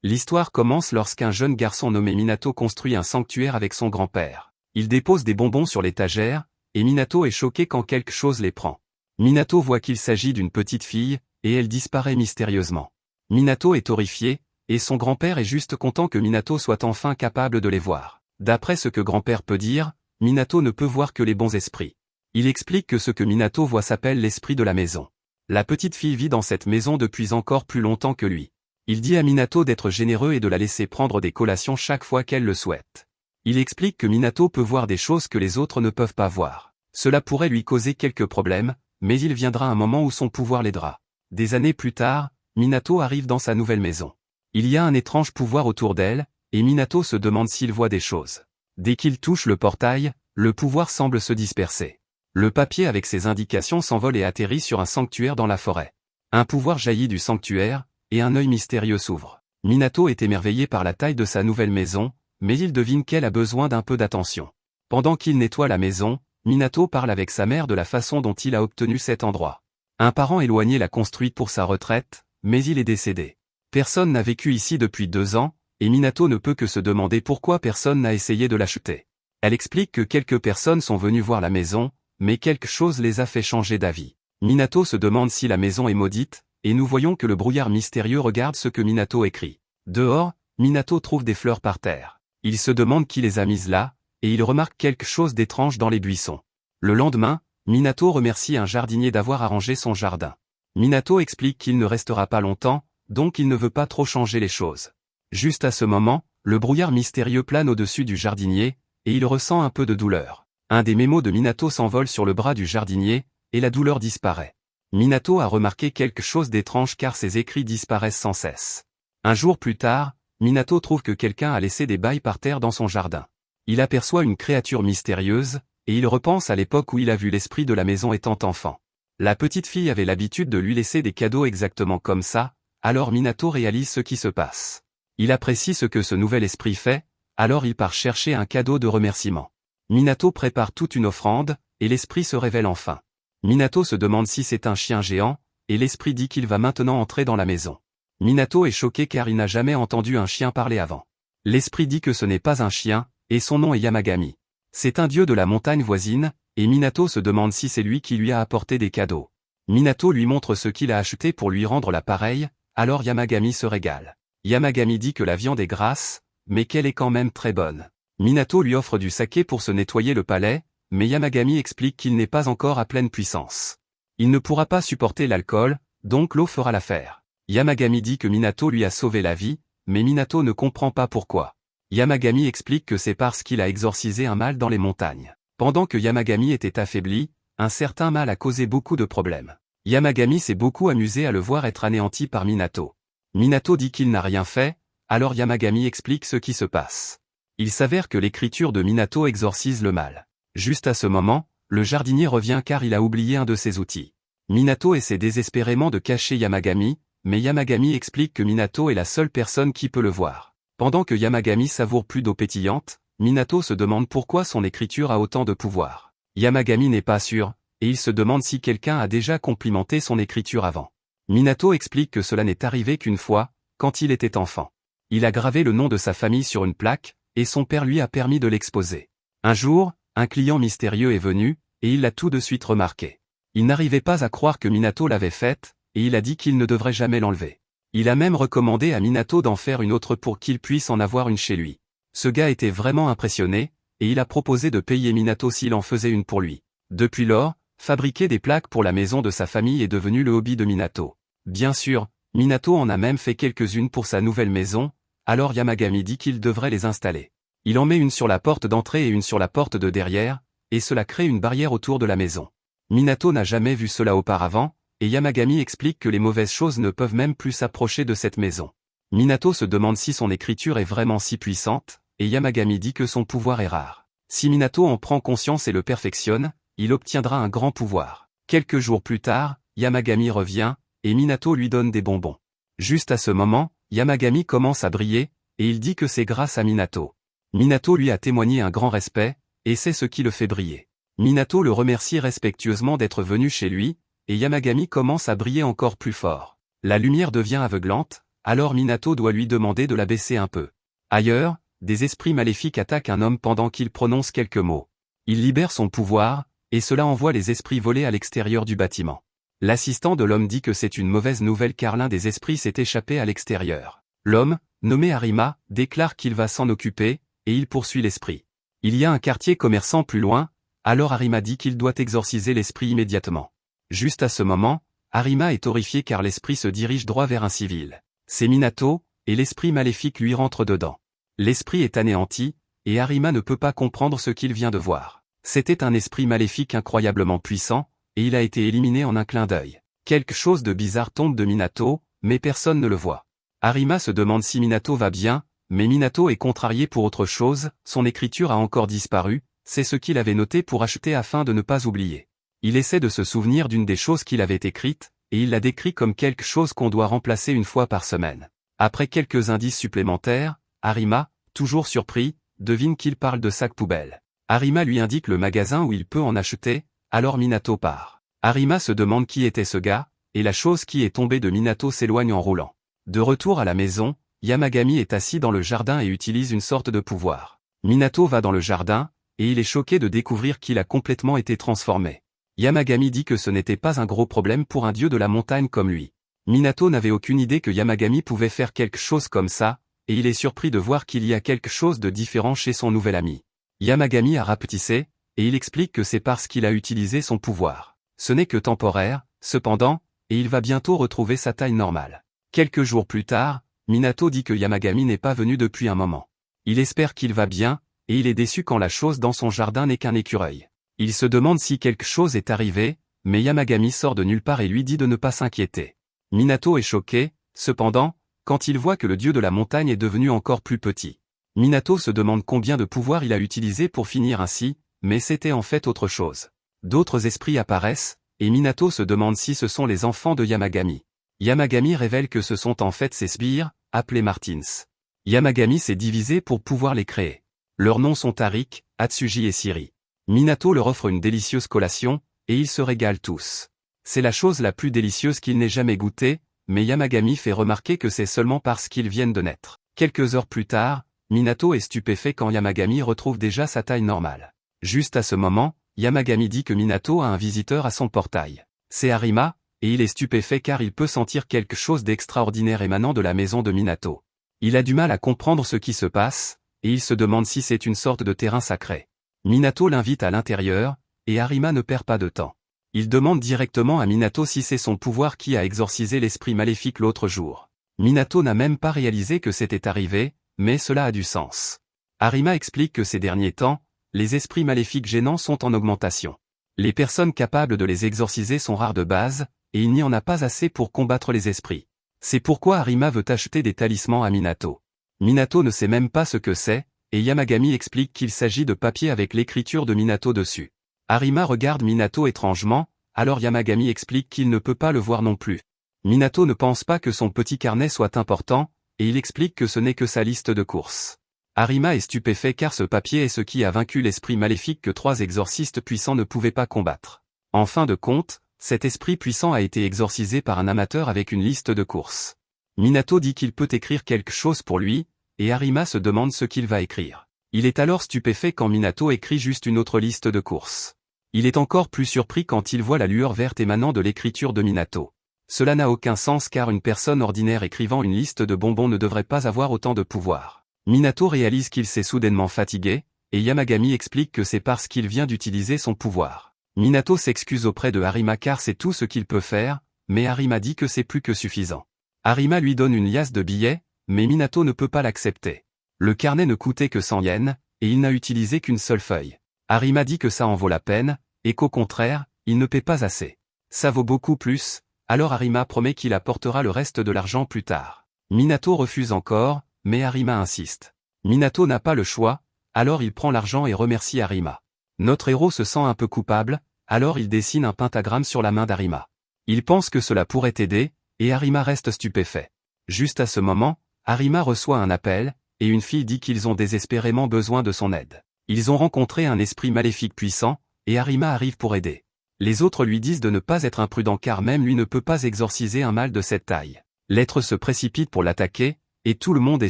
L'histoire commence lorsqu'un jeune garçon nommé Minato construit un sanctuaire avec son grand-père. Il dépose des bonbons sur l'étagère, et Minato est choqué quand quelque chose les prend. Minato voit qu'il s'agit d'une petite fille, et elle disparaît mystérieusement. Minato est horrifié, et son grand-père est juste content que Minato soit enfin capable de les voir. D'après ce que grand-père peut dire, Minato ne peut voir que les bons esprits. Il explique que ce que Minato voit s'appelle l'esprit de la maison. La petite fille vit dans cette maison depuis encore plus longtemps que lui. Il dit à Minato d'être généreux et de la laisser prendre des collations chaque fois qu'elle le souhaite. Il explique que Minato peut voir des choses que les autres ne peuvent pas voir. Cela pourrait lui causer quelques problèmes, mais il viendra un moment où son pouvoir l'aidera. Des années plus tard, Minato arrive dans sa nouvelle maison. Il y a un étrange pouvoir autour d'elle, et Minato se demande s'il voit des choses. Dès qu'il touche le portail, le pouvoir semble se disperser. Le papier avec ses indications s'envole et atterrit sur un sanctuaire dans la forêt. Un pouvoir jaillit du sanctuaire, et un œil mystérieux s'ouvre. Minato est émerveillé par la taille de sa nouvelle maison, mais il devine qu'elle a besoin d'un peu d'attention. Pendant qu'il nettoie la maison, Minato parle avec sa mère de la façon dont il a obtenu cet endroit. Un parent éloigné l'a construit pour sa retraite, mais il est décédé. Personne n'a vécu ici depuis 2 ans, et Minato ne peut que se demander pourquoi personne n'a essayé de l'acheter. Elle explique que quelques personnes sont venues voir la maison, mais quelque chose les a fait changer d'avis. Minato se demande si la maison est maudite, et nous voyons que le brouillard mystérieux regarde ce que Minato écrit. Dehors, Minato trouve des fleurs par terre. Il se demande qui les a mises là, et il remarque quelque chose d'étrange dans les buissons. Le lendemain, Minato remercie un jardinier d'avoir arrangé son jardin. Minato explique qu'il ne restera pas longtemps, donc il ne veut pas trop changer les choses. Juste à ce moment, le brouillard mystérieux plane au-dessus du jardinier, et il ressent un peu de douleur. Un des mémos de Minato s'envole sur le bras du jardinier, et la douleur disparaît. Minato a remarqué quelque chose d'étrange car ses écrits disparaissent sans cesse. Un jour plus tard, Minato trouve que quelqu'un a laissé des bails par terre dans son jardin. Il aperçoit une créature mystérieuse, et il repense à l'époque où il a vu l'esprit de la maison étant enfant. La petite fille avait l'habitude de lui laisser des cadeaux exactement comme ça, alors Minato réalise ce qui se passe. Il apprécie ce que ce nouvel esprit fait, alors il part chercher un cadeau de remerciement. Minato prépare toute une offrande, et l'esprit se révèle enfin. Minato se demande si c'est un chien géant, et l'esprit dit qu'il va maintenant entrer dans la maison. Minato est choqué car il n'a jamais entendu un chien parler avant. L'esprit dit que ce n'est pas un chien, et son nom est Yamagami. C'est un dieu de la montagne voisine, et Minato se demande si c'est lui qui lui a apporté des cadeaux. Minato lui montre ce qu'il a acheté pour lui rendre l'appareil, alors Yamagami se régale. Yamagami dit que la viande est grasse, mais qu'elle est quand même très bonne. Minato lui offre du saké pour se nettoyer le palais, mais Yamagami explique qu'il n'est pas encore à pleine puissance. Il ne pourra pas supporter l'alcool, donc l'eau fera l'affaire. Yamagami dit que Minato lui a sauvé la vie, mais Minato ne comprend pas pourquoi. Yamagami explique que c'est parce qu'il a exorcisé un mal dans les montagnes. Pendant que Yamagami était affaibli, un certain mal a causé beaucoup de problèmes. Yamagami s'est beaucoup amusé à le voir être anéanti par Minato. Minato dit qu'il n'a rien fait, alors Yamagami explique ce qui se passe. Il s'avère que l'écriture de Minato exorcise le mal. Juste à ce moment, le jardinier revient car il a oublié un de ses outils. Minato essaie désespérément de cacher Yamagami, mais Yamagami explique que Minato est la seule personne qui peut le voir. Pendant que Yamagami savoure plus d'eau pétillante, Minato se demande pourquoi son écriture a autant de pouvoir. Yamagami n'est pas sûr, et il se demande si quelqu'un a déjà complimenté son écriture avant. Minato explique que cela n'est arrivé qu'une fois, quand il était enfant. Il a gravé le nom de sa famille sur une plaque, et son père lui a permis de l'exposer. Un jour, un client mystérieux est venu, et il l'a tout de suite remarqué. Il n'arrivait pas à croire que Minato l'avait faite, et il a dit qu'il ne devrait jamais l'enlever. Il a même recommandé à Minato d'en faire une autre pour qu'il puisse en avoir une chez lui. Ce gars était vraiment impressionné, et il a proposé de payer Minato s'il en faisait une pour lui. Depuis lors, fabriquer des plaques pour la maison de sa famille est devenu le hobby de Minato. Bien sûr, Minato en a même fait quelques-unes pour sa nouvelle maison, alors Yamagami dit qu'il devrait les installer. Il en met une sur la porte d'entrée et une sur la porte de derrière, et cela crée une barrière autour de la maison. Minato n'a jamais vu cela auparavant, et Yamagami explique que les mauvaises choses ne peuvent même plus s'approcher de cette maison. Minato se demande si son écriture est vraiment si puissante, et Yamagami dit que son pouvoir est rare. Si Minato en prend conscience et le perfectionne, il obtiendra un grand pouvoir. Quelques jours plus tard, Yamagami revient, et Minato lui donne des bonbons. Juste à ce moment, Yamagami commence à briller, et il dit que c'est grâce à Minato. Minato lui a témoigné un grand respect, et c'est ce qui le fait briller. Minato le remercie respectueusement d'être venu chez lui, et Yamagami commence à briller encore plus fort. La lumière devient aveuglante, alors Minato doit lui demander de la baisser un peu. Ailleurs, des esprits maléfiques attaquent un homme pendant qu'il prononce quelques mots. Il libère son pouvoir, et cela envoie les esprits voler à l'extérieur du bâtiment. L'assistant de l'homme dit que c'est une mauvaise nouvelle car l'un des esprits s'est échappé à l'extérieur. L'homme, nommé Arima, déclare qu'il va s'en occuper, et il poursuit l'esprit. Il y a un quartier commerçant plus loin, alors Arima dit qu'il doit exorciser l'esprit immédiatement. Juste à ce moment, Arima est horrifié car l'esprit se dirige droit vers un civil. C'est Minato, et l'esprit maléfique lui rentre dedans. L'esprit est anéanti, et Arima ne peut pas comprendre ce qu'il vient de voir. C'était un esprit maléfique incroyablement puissant, et il a été éliminé en un clin d'œil. Quelque chose de bizarre tombe de Minato, mais personne ne le voit. Arima se demande si Minato va bien, mais Minato est contrarié pour autre chose, son écriture a encore disparu, c'est ce qu'il avait noté pour acheter afin de ne pas oublier. Il essaie de se souvenir d'une des choses qu'il avait écrites, et il la décrit comme quelque chose qu'on doit remplacer une fois par semaine. Après quelques indices supplémentaires, Arima, toujours surpris, devine qu'il parle de sac poubelle. Arima lui indique le magasin où il peut en acheter, alors Minato part. Arima se demande qui était ce gars, et la chose qui est tombée de Minato s'éloigne en roulant. De retour à la maison, Yamagami est assis dans le jardin et utilise une sorte de pouvoir. Minato va dans le jardin, et il est choqué de découvrir qu'il a complètement été transformé. Yamagami dit que ce n'était pas un gros problème pour un dieu de la montagne comme lui. Minato n'avait aucune idée que Yamagami pouvait faire quelque chose comme ça, et il est surpris de voir qu'il y a quelque chose de différent chez son nouvel ami. Yamagami a rapetissé, et il explique que c'est parce qu'il a utilisé son pouvoir. Ce n'est que temporaire, cependant, et il va bientôt retrouver sa taille normale. Quelques jours plus tard, Minato dit que Yamagami n'est pas venu depuis un moment. Il espère qu'il va bien, et il est déçu quand la chose dans son jardin n'est qu'un écureuil. Il se demande si quelque chose est arrivé, mais Yamagami sort de nulle part et lui dit de ne pas s'inquiéter. Minato est choqué, cependant, quand il voit que le dieu de la montagne est devenu encore plus petit. Minato se demande combien de pouvoir il a utilisé pour finir ainsi, mais c'était en fait autre chose. D'autres esprits apparaissent, et Minato se demande si ce sont les enfants de Yamagami. Yamagami révèle que ce sont en fait ses sbires, appelés Martins. Yamagami s'est divisé pour pouvoir les créer. Leurs noms sont Tarik, Atsuji et Siri. Minato leur offre une délicieuse collation, et ils se régalent tous. C'est la chose la plus délicieuse qu'il n'ait jamais goûtée, mais Yamagami fait remarquer que c'est seulement parce qu'ils viennent de naître. Quelques heures plus tard, Minato est stupéfait quand Yamagami retrouve déjà sa taille normale. Juste à ce moment, Yamagami dit que Minato a un visiteur à son portail. C'est Arima, et il est stupéfait car il peut sentir quelque chose d'extraordinaire émanant de la maison de Minato. Il a du mal à comprendre ce qui se passe, et il se demande si c'est une sorte de terrain sacré. Minato l'invite à l'intérieur, et Arima ne perd pas de temps. Il demande directement à Minato si c'est son pouvoir qui a exorcisé l'esprit maléfique l'autre jour. Minato n'a même pas réalisé que c'était arrivé, mais cela a du sens. Arima explique que ces derniers temps, les esprits maléfiques gênants sont en augmentation. Les personnes capables de les exorciser sont rares de base, et il n'y en a pas assez pour combattre les esprits. C'est pourquoi Arima veut acheter des talismans à Minato. Minato ne sait même pas ce que c'est, et Yamagami explique qu'il s'agit de papier avec l'écriture de Minato dessus. Arima regarde Minato étrangement, alors Yamagami explique qu'il ne peut pas le voir non plus. Minato ne pense pas que son petit carnet soit important, et il explique que ce n'est que sa liste de courses. Arima est stupéfait car ce papier est ce qui a vaincu l'esprit maléfique que 3 exorcistes puissants ne pouvaient pas combattre. En fin de compte, cet esprit puissant a été exorcisé par un amateur avec une liste de courses. Minato dit qu'il peut écrire quelque chose pour lui, et Arima se demande ce qu'il va écrire. Il est alors stupéfait quand Minato écrit juste une autre liste de courses. Il est encore plus surpris quand il voit la lueur verte émanant de l'écriture de Minato. Cela n'a aucun sens car une personne ordinaire écrivant une liste de bonbons ne devrait pas avoir autant de pouvoir. Minato réalise qu'il s'est soudainement fatigué, et Yamagami explique que c'est parce qu'il vient d'utiliser son pouvoir. Minato s'excuse auprès de Arima car c'est tout ce qu'il peut faire, mais Arima dit que c'est plus que suffisant. Arima lui donne une liasse de billets, mais Minato ne peut pas l'accepter. Le carnet ne coûtait que 100 yens, et il n'a utilisé qu'une seule feuille. Arima dit que ça en vaut la peine, et qu'au contraire, il ne paie pas assez. Ça vaut beaucoup plus, alors Arima promet qu'il apportera le reste de l'argent plus tard. Minato refuse encore, mais Arima insiste. Minato n'a pas le choix, alors il prend l'argent et remercie Arima. Notre héros se sent un peu coupable, alors il dessine un pentagramme sur la main d'Arima. Il pense que cela pourrait aider, et Arima reste stupéfait. Juste à ce moment, Arima reçoit un appel, et une fille dit qu'ils ont désespérément besoin de son aide. Ils ont rencontré un esprit maléfique puissant, et Arima arrive pour aider. Les autres lui disent de ne pas être imprudent car même lui ne peut pas exorciser un mal de cette taille. L'être se précipite pour l'attaquer, et tout le monde est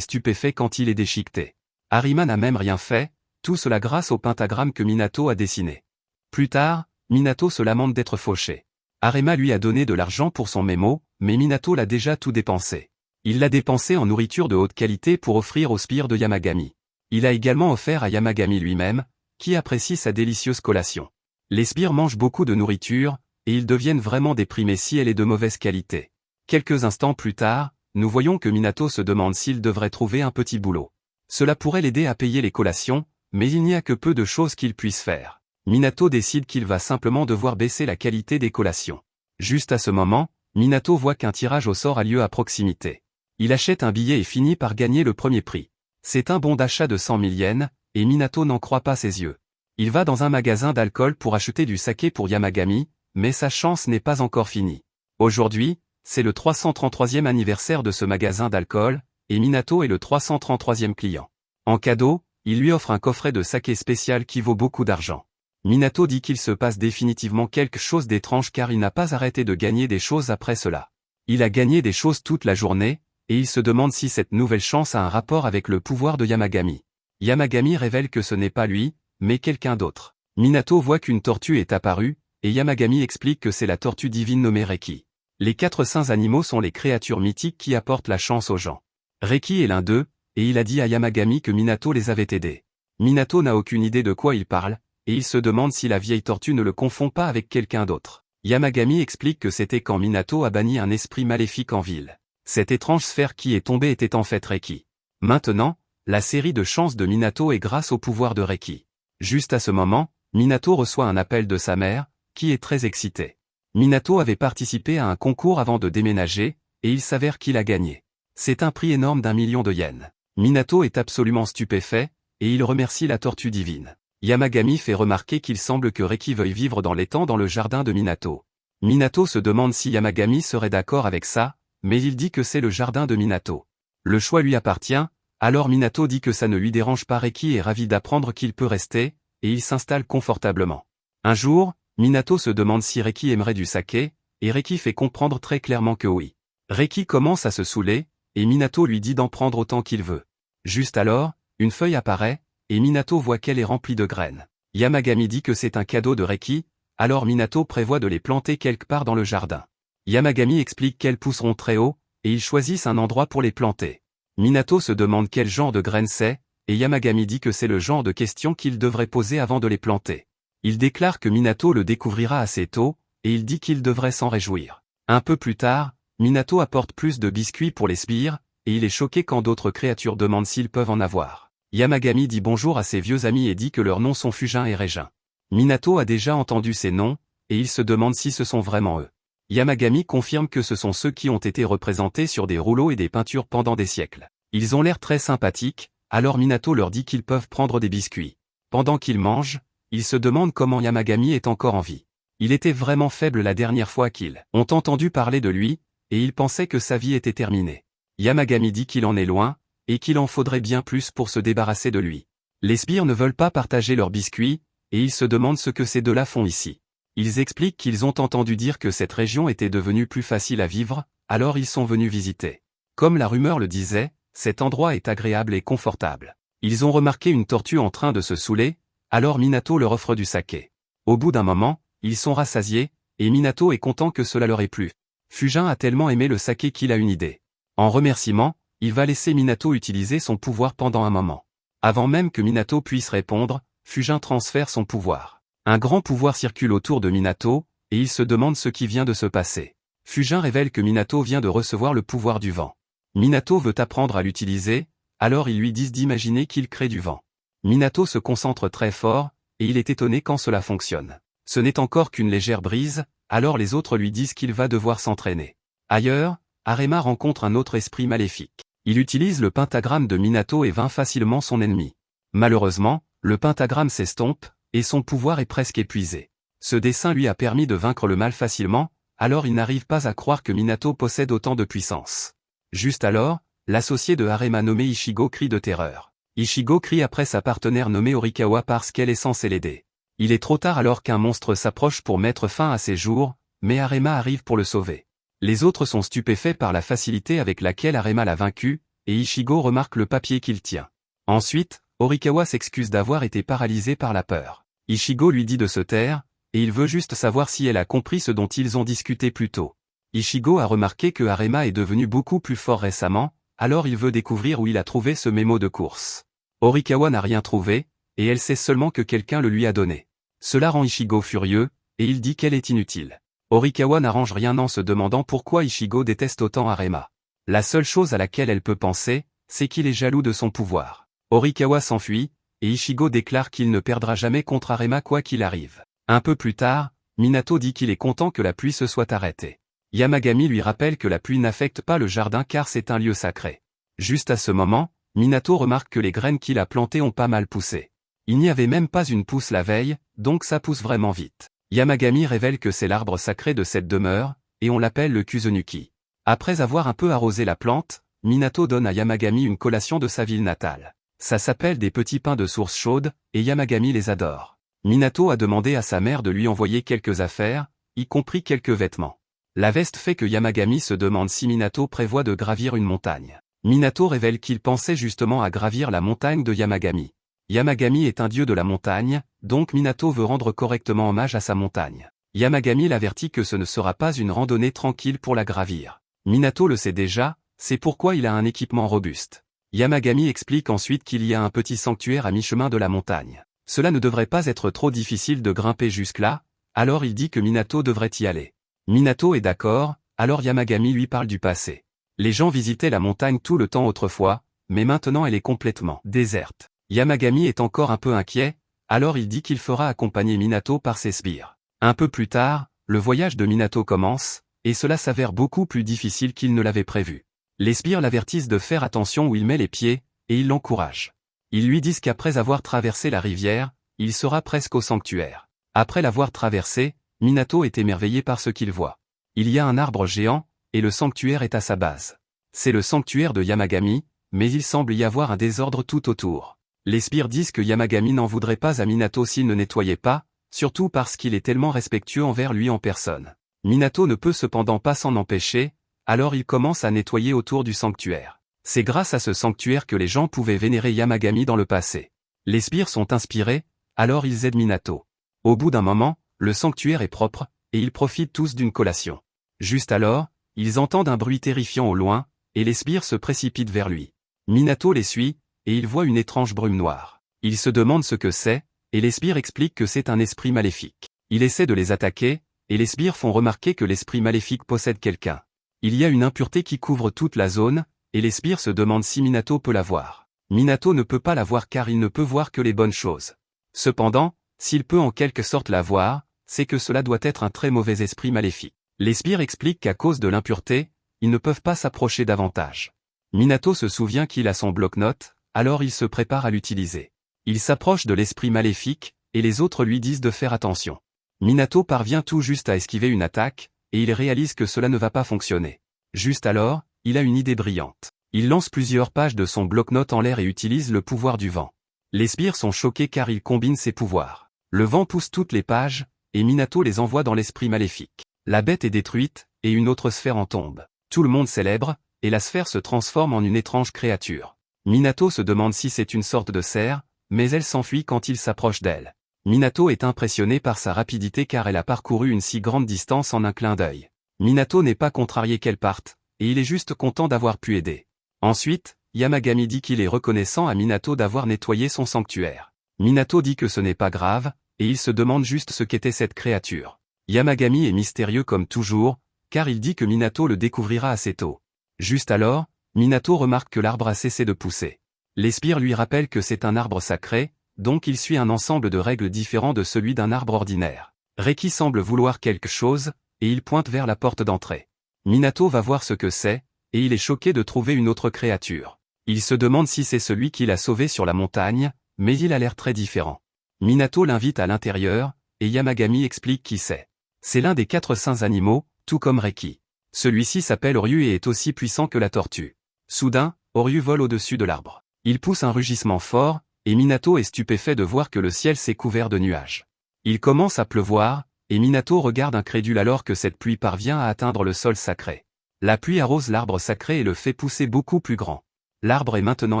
stupéfait quand il est déchiqueté. Arima n'a même rien fait, tout cela grâce au pentagramme que Minato a dessiné. Plus tard, Minato se lamente d'être fauché. Arima lui a donné de l'argent pour son mémo, mais Minato l'a déjà tout dépensé. Il l'a dépensé en nourriture de haute qualité pour offrir au sbire de Yamagami. Il a également offert à Yamagami lui-même, qui apprécie sa délicieuse collation. Les sbires mangent beaucoup de nourriture, et ils deviennent vraiment déprimés si elle est de mauvaise qualité. Quelques instants plus tard, nous voyons que Minato se demande s'il devrait trouver un petit boulot. Cela pourrait l'aider à payer les collations, mais il n'y a que peu de choses qu'il puisse faire. Minato décide qu'il va simplement devoir baisser la qualité des collations. Juste à ce moment, Minato voit qu'un tirage au sort a lieu à proximité. Il achète un billet et finit par gagner le premier prix. C'est un bon d'achat de 100 000 yens, et Minato n'en croit pas ses yeux. Il va dans un magasin d'alcool pour acheter du saké pour Yamagami, mais sa chance n'est pas encore finie. Aujourd'hui, c'est le 333e anniversaire de ce magasin d'alcool, et Minato est le 333e client. En cadeau, il lui offre un coffret de saké spécial qui vaut beaucoup d'argent. Minato dit qu'il se passe définitivement quelque chose d'étrange car il n'a pas arrêté de gagner des choses après cela. Il a gagné des choses toute la journée, et il se demande si cette nouvelle chance a un rapport avec le pouvoir de Yamagami. Yamagami révèle que ce n'est pas lui, mais quelqu'un d'autre. Minato voit qu'une tortue est apparue, et Yamagami explique que c'est la tortue divine nommée Reki. Les 4 saints animaux sont les créatures mythiques qui apportent la chance aux gens. Reki est l'un d'eux, et il a dit à Yamagami que Minato les avait aidés. Minato n'a aucune idée de quoi il parle, et il se demande si la vieille tortue ne le confond pas avec quelqu'un d'autre. Yamagami explique que c'était quand Minato a banni un esprit maléfique en ville. Cette étrange sphère qui est tombée était en fait Reki. Maintenant, la série de chances de Minato est grâce au pouvoir de Reki. Juste à ce moment, Minato reçoit un appel de sa mère, qui est très excitée. Minato avait participé à un concours avant de déménager, et il s'avère qu'il a gagné. C'est un prix énorme d'1 million de yens. Minato est absolument stupéfait, et il remercie la tortue divine. Yamagami fait remarquer qu'il semble que Reki veuille vivre dans l'étang dans le jardin de Minato. Minato se demande si Yamagami serait d'accord avec ça, mais il dit que c'est le jardin de Minato. Le choix lui appartient, alors Minato dit que ça ne lui dérange pas. Reki est ravi d'apprendre qu'il peut rester, et il s'installe confortablement. Un jour, Minato se demande si Reki aimerait du saké, et Reki fait comprendre très clairement que oui. Reki commence à se saouler, et Minato lui dit d'en prendre autant qu'il veut. Juste alors, une feuille apparaît, et Minato voit qu'elle est remplie de graines. Yamagami dit que c'est un cadeau de Reki, alors Minato prévoit de les planter quelque part dans le jardin. Yamagami explique qu'elles pousseront très haut, et ils choisissent un endroit pour les planter. Minato se demande quel genre de graines c'est, et Yamagami dit que c'est le genre de questions qu'il devrait poser avant de les planter. Il déclare que Minato le découvrira assez tôt, et il dit qu'il devrait s'en réjouir. Un peu plus tard, Minato apporte plus de biscuits pour les sbires, et il est choqué quand d'autres créatures demandent s'ils peuvent en avoir. Yamagami dit bonjour à ses vieux amis et dit que leurs noms sont Fujin et Régin. Minato a déjà entendu ces noms, et il se demande si ce sont vraiment eux. Yamagami confirme que ce sont ceux qui ont été représentés sur des rouleaux et des peintures pendant des siècles. Ils ont l'air très sympathiques, alors Minato leur dit qu'ils peuvent prendre des biscuits. Pendant qu'ils mangent, ils se demandent comment Yamagami est encore en vie. Il était vraiment faible la dernière fois qu'ils ont entendu parler de lui, et ils pensaient que sa vie était terminée. Yamagami dit qu'il en est loin, et qu'il en faudrait bien plus pour se débarrasser de lui. Les sbires ne veulent pas partager leurs biscuits, et ils se demandent ce que ces deux-là font ici. Ils expliquent qu'ils ont entendu dire que cette région était devenue plus facile à vivre, alors ils sont venus visiter. Comme la rumeur le disait, cet endroit est agréable et confortable. Ils ont remarqué une tortue en train de se saouler, alors Minato leur offre du saké. Au bout d'un moment, ils sont rassasiés, et Minato est content que cela leur ait plu. Fujin a tellement aimé le saké qu'il a une idée. En remerciement, il va laisser Minato utiliser son pouvoir pendant un moment. Avant même que Minato puisse répondre, Fujin transfère son pouvoir. Un grand pouvoir circule autour de Minato, et il se demande ce qui vient de se passer. Fujin révèle que Minato vient de recevoir le pouvoir du vent. Minato veut apprendre à l'utiliser, alors ils lui disent d'imaginer qu'il crée du vent. Minato se concentre très fort, et il est étonné quand cela fonctionne. Ce n'est encore qu'une légère brise, alors les autres lui disent qu'il va devoir s'entraîner. Ailleurs, Arima rencontre un autre esprit maléfique. Il utilise le pentagramme de Minato et vainc facilement son ennemi. Malheureusement, le pentagramme s'estompe, et son pouvoir est presque épuisé. Ce dessin lui a permis de vaincre le mal facilement, alors il n'arrive pas à croire que Minato possède autant de puissance. Juste alors, l'associé de Arima nommé Ichigo crie de terreur. Ichigo crie après sa partenaire nommée Orikawa parce qu'elle est censée l'aider. Il est trop tard alors qu'un monstre s'approche pour mettre fin à ses jours, mais Arima arrive pour le sauver. Les autres sont stupéfaits par la facilité avec laquelle Arima l'a vaincu, et Ichigo remarque le papier qu'il tient. Ensuite, Horikawa s'excuse d'avoir été paralysé par la peur. Ichigo lui dit de se taire, et il veut juste savoir si elle a compris ce dont ils ont discuté plus tôt. Ichigo a remarqué que Arima est devenu beaucoup plus fort récemment, alors il veut découvrir où il a trouvé ce mémo de course. Horikawa n'a rien trouvé, et elle sait seulement que quelqu'un le lui a donné. Cela rend Ichigo furieux, et il dit qu'elle est inutile. Horikawa n'arrange rien en se demandant pourquoi Ichigo déteste autant Arima. La seule chose à laquelle elle peut penser, c'est qu'il est jaloux de son pouvoir. Horikawa s'enfuit, et Ichigo déclare qu'il ne perdra jamais contre Arima quoi qu'il arrive. Un peu plus tard, Minato dit qu'il est content que la pluie se soit arrêtée. Yamagami lui rappelle que la pluie n'affecte pas le jardin car c'est un lieu sacré. Juste à ce moment, Minato remarque que les graines qu'il a plantées ont pas mal poussé. Il n'y avait même pas une pousse la veille, donc ça pousse vraiment vite. Yamagami révèle que c'est l'arbre sacré de cette demeure, et on l'appelle le Kuzenuki. Après avoir un peu arrosé la plante, Minato donne à Yamagami une collation de sa ville natale. Ça s'appelle des petits pains de source chaude, et Yamagami les adore. Minato a demandé à sa mère de lui envoyer quelques affaires, y compris quelques vêtements. La veste fait que Yamagami se demande si Minato prévoit de gravir une montagne. Minato révèle qu'il pensait justement à gravir la montagne de Yamagami. Yamagami est un dieu de la montagne, donc Minato veut rendre correctement hommage à sa montagne. Yamagami l'avertit que ce ne sera pas une randonnée tranquille pour la gravir. Minato le sait déjà, c'est pourquoi il a un équipement robuste. Yamagami explique ensuite qu'il y a un petit sanctuaire à mi-chemin de la montagne. Cela ne devrait pas être trop difficile de grimper jusque-là, alors il dit que Minato devrait y aller. Minato est d'accord, alors Yamagami lui parle du passé. Les gens visitaient la montagne tout le temps autrefois, mais maintenant elle est complètement déserte. Yamagami est encore un peu inquiet, alors il dit qu'il fera accompagner Minato par ses sbires. Un peu plus tard, le voyage de Minato commence, et cela s'avère beaucoup plus difficile qu'il ne l'avait prévu. Les sbires l'avertissent de faire attention où il met les pieds, et ils l'encouragent. Ils lui disent qu'après avoir traversé la rivière, il sera presque au sanctuaire. Après l'avoir traversé, Minato est émerveillé par ce qu'il voit. Il y a un arbre géant, et le sanctuaire est à sa base. C'est le sanctuaire de Yamagami, mais il semble y avoir un désordre tout autour. Les sbires disent que Yamagami n'en voudrait pas à Minato s'il ne nettoyait pas, surtout parce qu'il est tellement respectueux envers lui en personne. Minato ne peut cependant pas s'en empêcher, alors il commence à nettoyer autour du sanctuaire. C'est grâce à ce sanctuaire que les gens pouvaient vénérer Yamagami dans le passé. Les sbires sont inspirés, alors ils aident Minato. Au bout d'un moment, le sanctuaire est propre, et ils profitent tous d'une collation. Juste alors, ils entendent un bruit terrifiant au loin, et les sbires se précipitent vers lui. Minato les suit, et il voit une étrange brume noire. Il se demande ce que c'est, et les sbires expliquent que c'est un esprit maléfique. Il essaie de les attaquer, et les sbires font remarquer que l'esprit maléfique possède quelqu'un. Il y a une impureté qui couvre toute la zone, et les sbires se demandent si Minato peut la voir. Minato ne peut pas la voir car il ne peut voir que les bonnes choses. Cependant, s'il peut en quelque sorte la voir, c'est que cela doit être un très mauvais esprit maléfique. Les sbires expliquent qu'à cause de l'impureté, ils ne peuvent pas s'approcher davantage. Minato se souvient qu'il a son bloc-notes, alors il se prépare à l'utiliser. Il s'approche de l'esprit maléfique, et les autres lui disent de faire attention. Minato parvient tout juste à esquiver une attaque, et il réalise que cela ne va pas fonctionner. Juste alors, il a une idée brillante. Il lance plusieurs pages de son bloc-notes en l'air et utilise le pouvoir du vent. Les sbires sont choqués car il combine ses pouvoirs. Le vent pousse toutes les pages, et Minato les envoie dans l'esprit maléfique. La bête est détruite, et une autre sphère en tombe. Tout le monde célèbre, et la sphère se transforme en une étrange créature. Minato se demande si c'est une sorte de cerf, mais elle s'enfuit quand il s'approche d'elle. Minato est impressionné par sa rapidité car elle a parcouru une si grande distance en un clin d'œil. Minato n'est pas contrarié qu'elle parte, et il est juste content d'avoir pu aider. Ensuite, Yamagami dit qu'il est reconnaissant à Minato d'avoir nettoyé son sanctuaire. Minato dit que ce n'est pas grave, et il se demande juste ce qu'était cette créature. Yamagami est mystérieux comme toujours, car il dit que Minato le découvrira assez tôt. Juste alors, Minato remarque que l'arbre a cessé de pousser. Les sbires lui rappellent que c'est un arbre sacré, donc il suit un ensemble de règles différent de celui d'un arbre ordinaire. Reki semble vouloir quelque chose, et il pointe vers la porte d'entrée. Minato va voir ce que c'est, et il est choqué de trouver une autre créature. Il se demande si c'est celui qui l'a sauvé sur la montagne, mais il a l'air très différent. Minato l'invite à l'intérieur, et Yamagami explique qui c'est. C'est l'un des 4 saints animaux, tout comme Reki. Celui-ci s'appelle Oryu et est aussi puissant que la tortue. Soudain, Oryu vole au-dessus de l'arbre. Il pousse un rugissement fort, et Minato est stupéfait de voir que le ciel s'est couvert de nuages. Il commence à pleuvoir, et Minato regarde incrédule alors que cette pluie parvient à atteindre le sol sacré. La pluie arrose l'arbre sacré et le fait pousser beaucoup plus grand. L'arbre est maintenant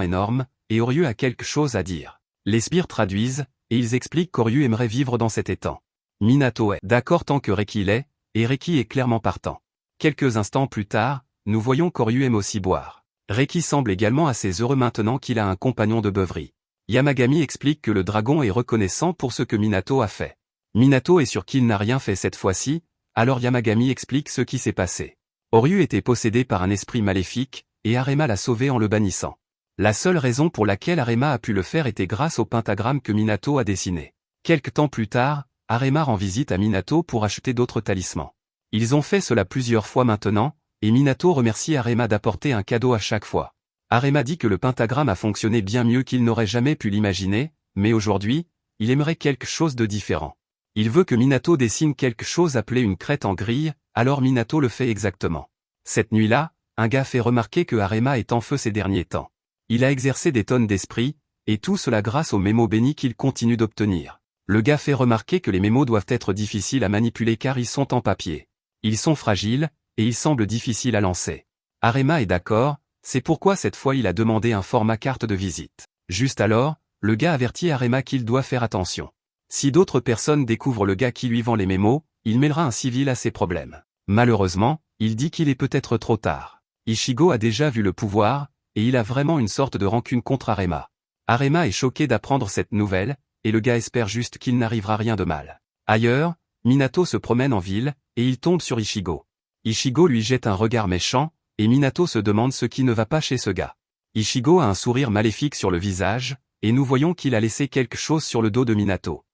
énorme, et Oryū a quelque chose à dire. Les sbires traduisent, et ils expliquent qu'Oryū aimerait vivre dans cet étang. Minato est d'accord tant que Reki l'est, et Reki est clairement partant. Quelques instants plus tard, nous voyons qu'Oryū aime aussi boire. Reki semble également assez heureux maintenant qu'il a un compagnon de beuverie. Yamagami explique que le dragon est reconnaissant pour ce que Minato a fait. Minato est sûr qu'il n'a rien fait cette fois-ci, alors Yamagami explique ce qui s'est passé. Oryū était possédé par un esprit maléfique, et Arima l'a sauvé en le bannissant. La seule raison pour laquelle Arima a pu le faire était grâce au pentagramme que Minato a dessiné. Quelque temps plus tard, Arima rend visite à Minato pour acheter d'autres talismans. Ils ont fait cela plusieurs fois maintenant, et Minato remercie Arima d'apporter un cadeau à chaque fois. Arima dit que le pentagramme a fonctionné bien mieux qu'il n'aurait jamais pu l'imaginer, mais aujourd'hui, il aimerait quelque chose de différent. Il veut que Minato dessine quelque chose appelé une crête en grille, alors Minato le fait exactement. Cette nuit-là, un gars fait remarquer que Arima est en feu ces derniers temps. Il a exercé des tonnes d'esprit, et tout cela grâce aux mémos bénis qu'il continue d'obtenir. Le gars fait remarquer que les mémos doivent être difficiles à manipuler car ils sont en papier. Ils sont fragiles, et ils semblent difficiles à lancer. Arima est d'accord, c'est pourquoi cette fois il a demandé un format carte de visite. Juste alors, le gars avertit Arima qu'il doit faire attention. Si d'autres personnes découvrent le gars qui lui vend les mémos, il mêlera un civil à ses problèmes. Malheureusement, il dit qu'il est peut-être trop tard. Ichigo a déjà vu le pouvoir, et il a vraiment une sorte de rancune contre Arima. Arima est choqué d'apprendre cette nouvelle, et le gars espère juste qu'il n'arrivera rien de mal. Ailleurs, Minato se promène en ville, et il tombe sur Ichigo. Ichigo lui jette un regard méchant, et Minato se demande ce qui ne va pas chez ce gars. Ichigo a un sourire maléfique sur le visage, et nous voyons qu'il a laissé quelque chose sur le dos de Minato.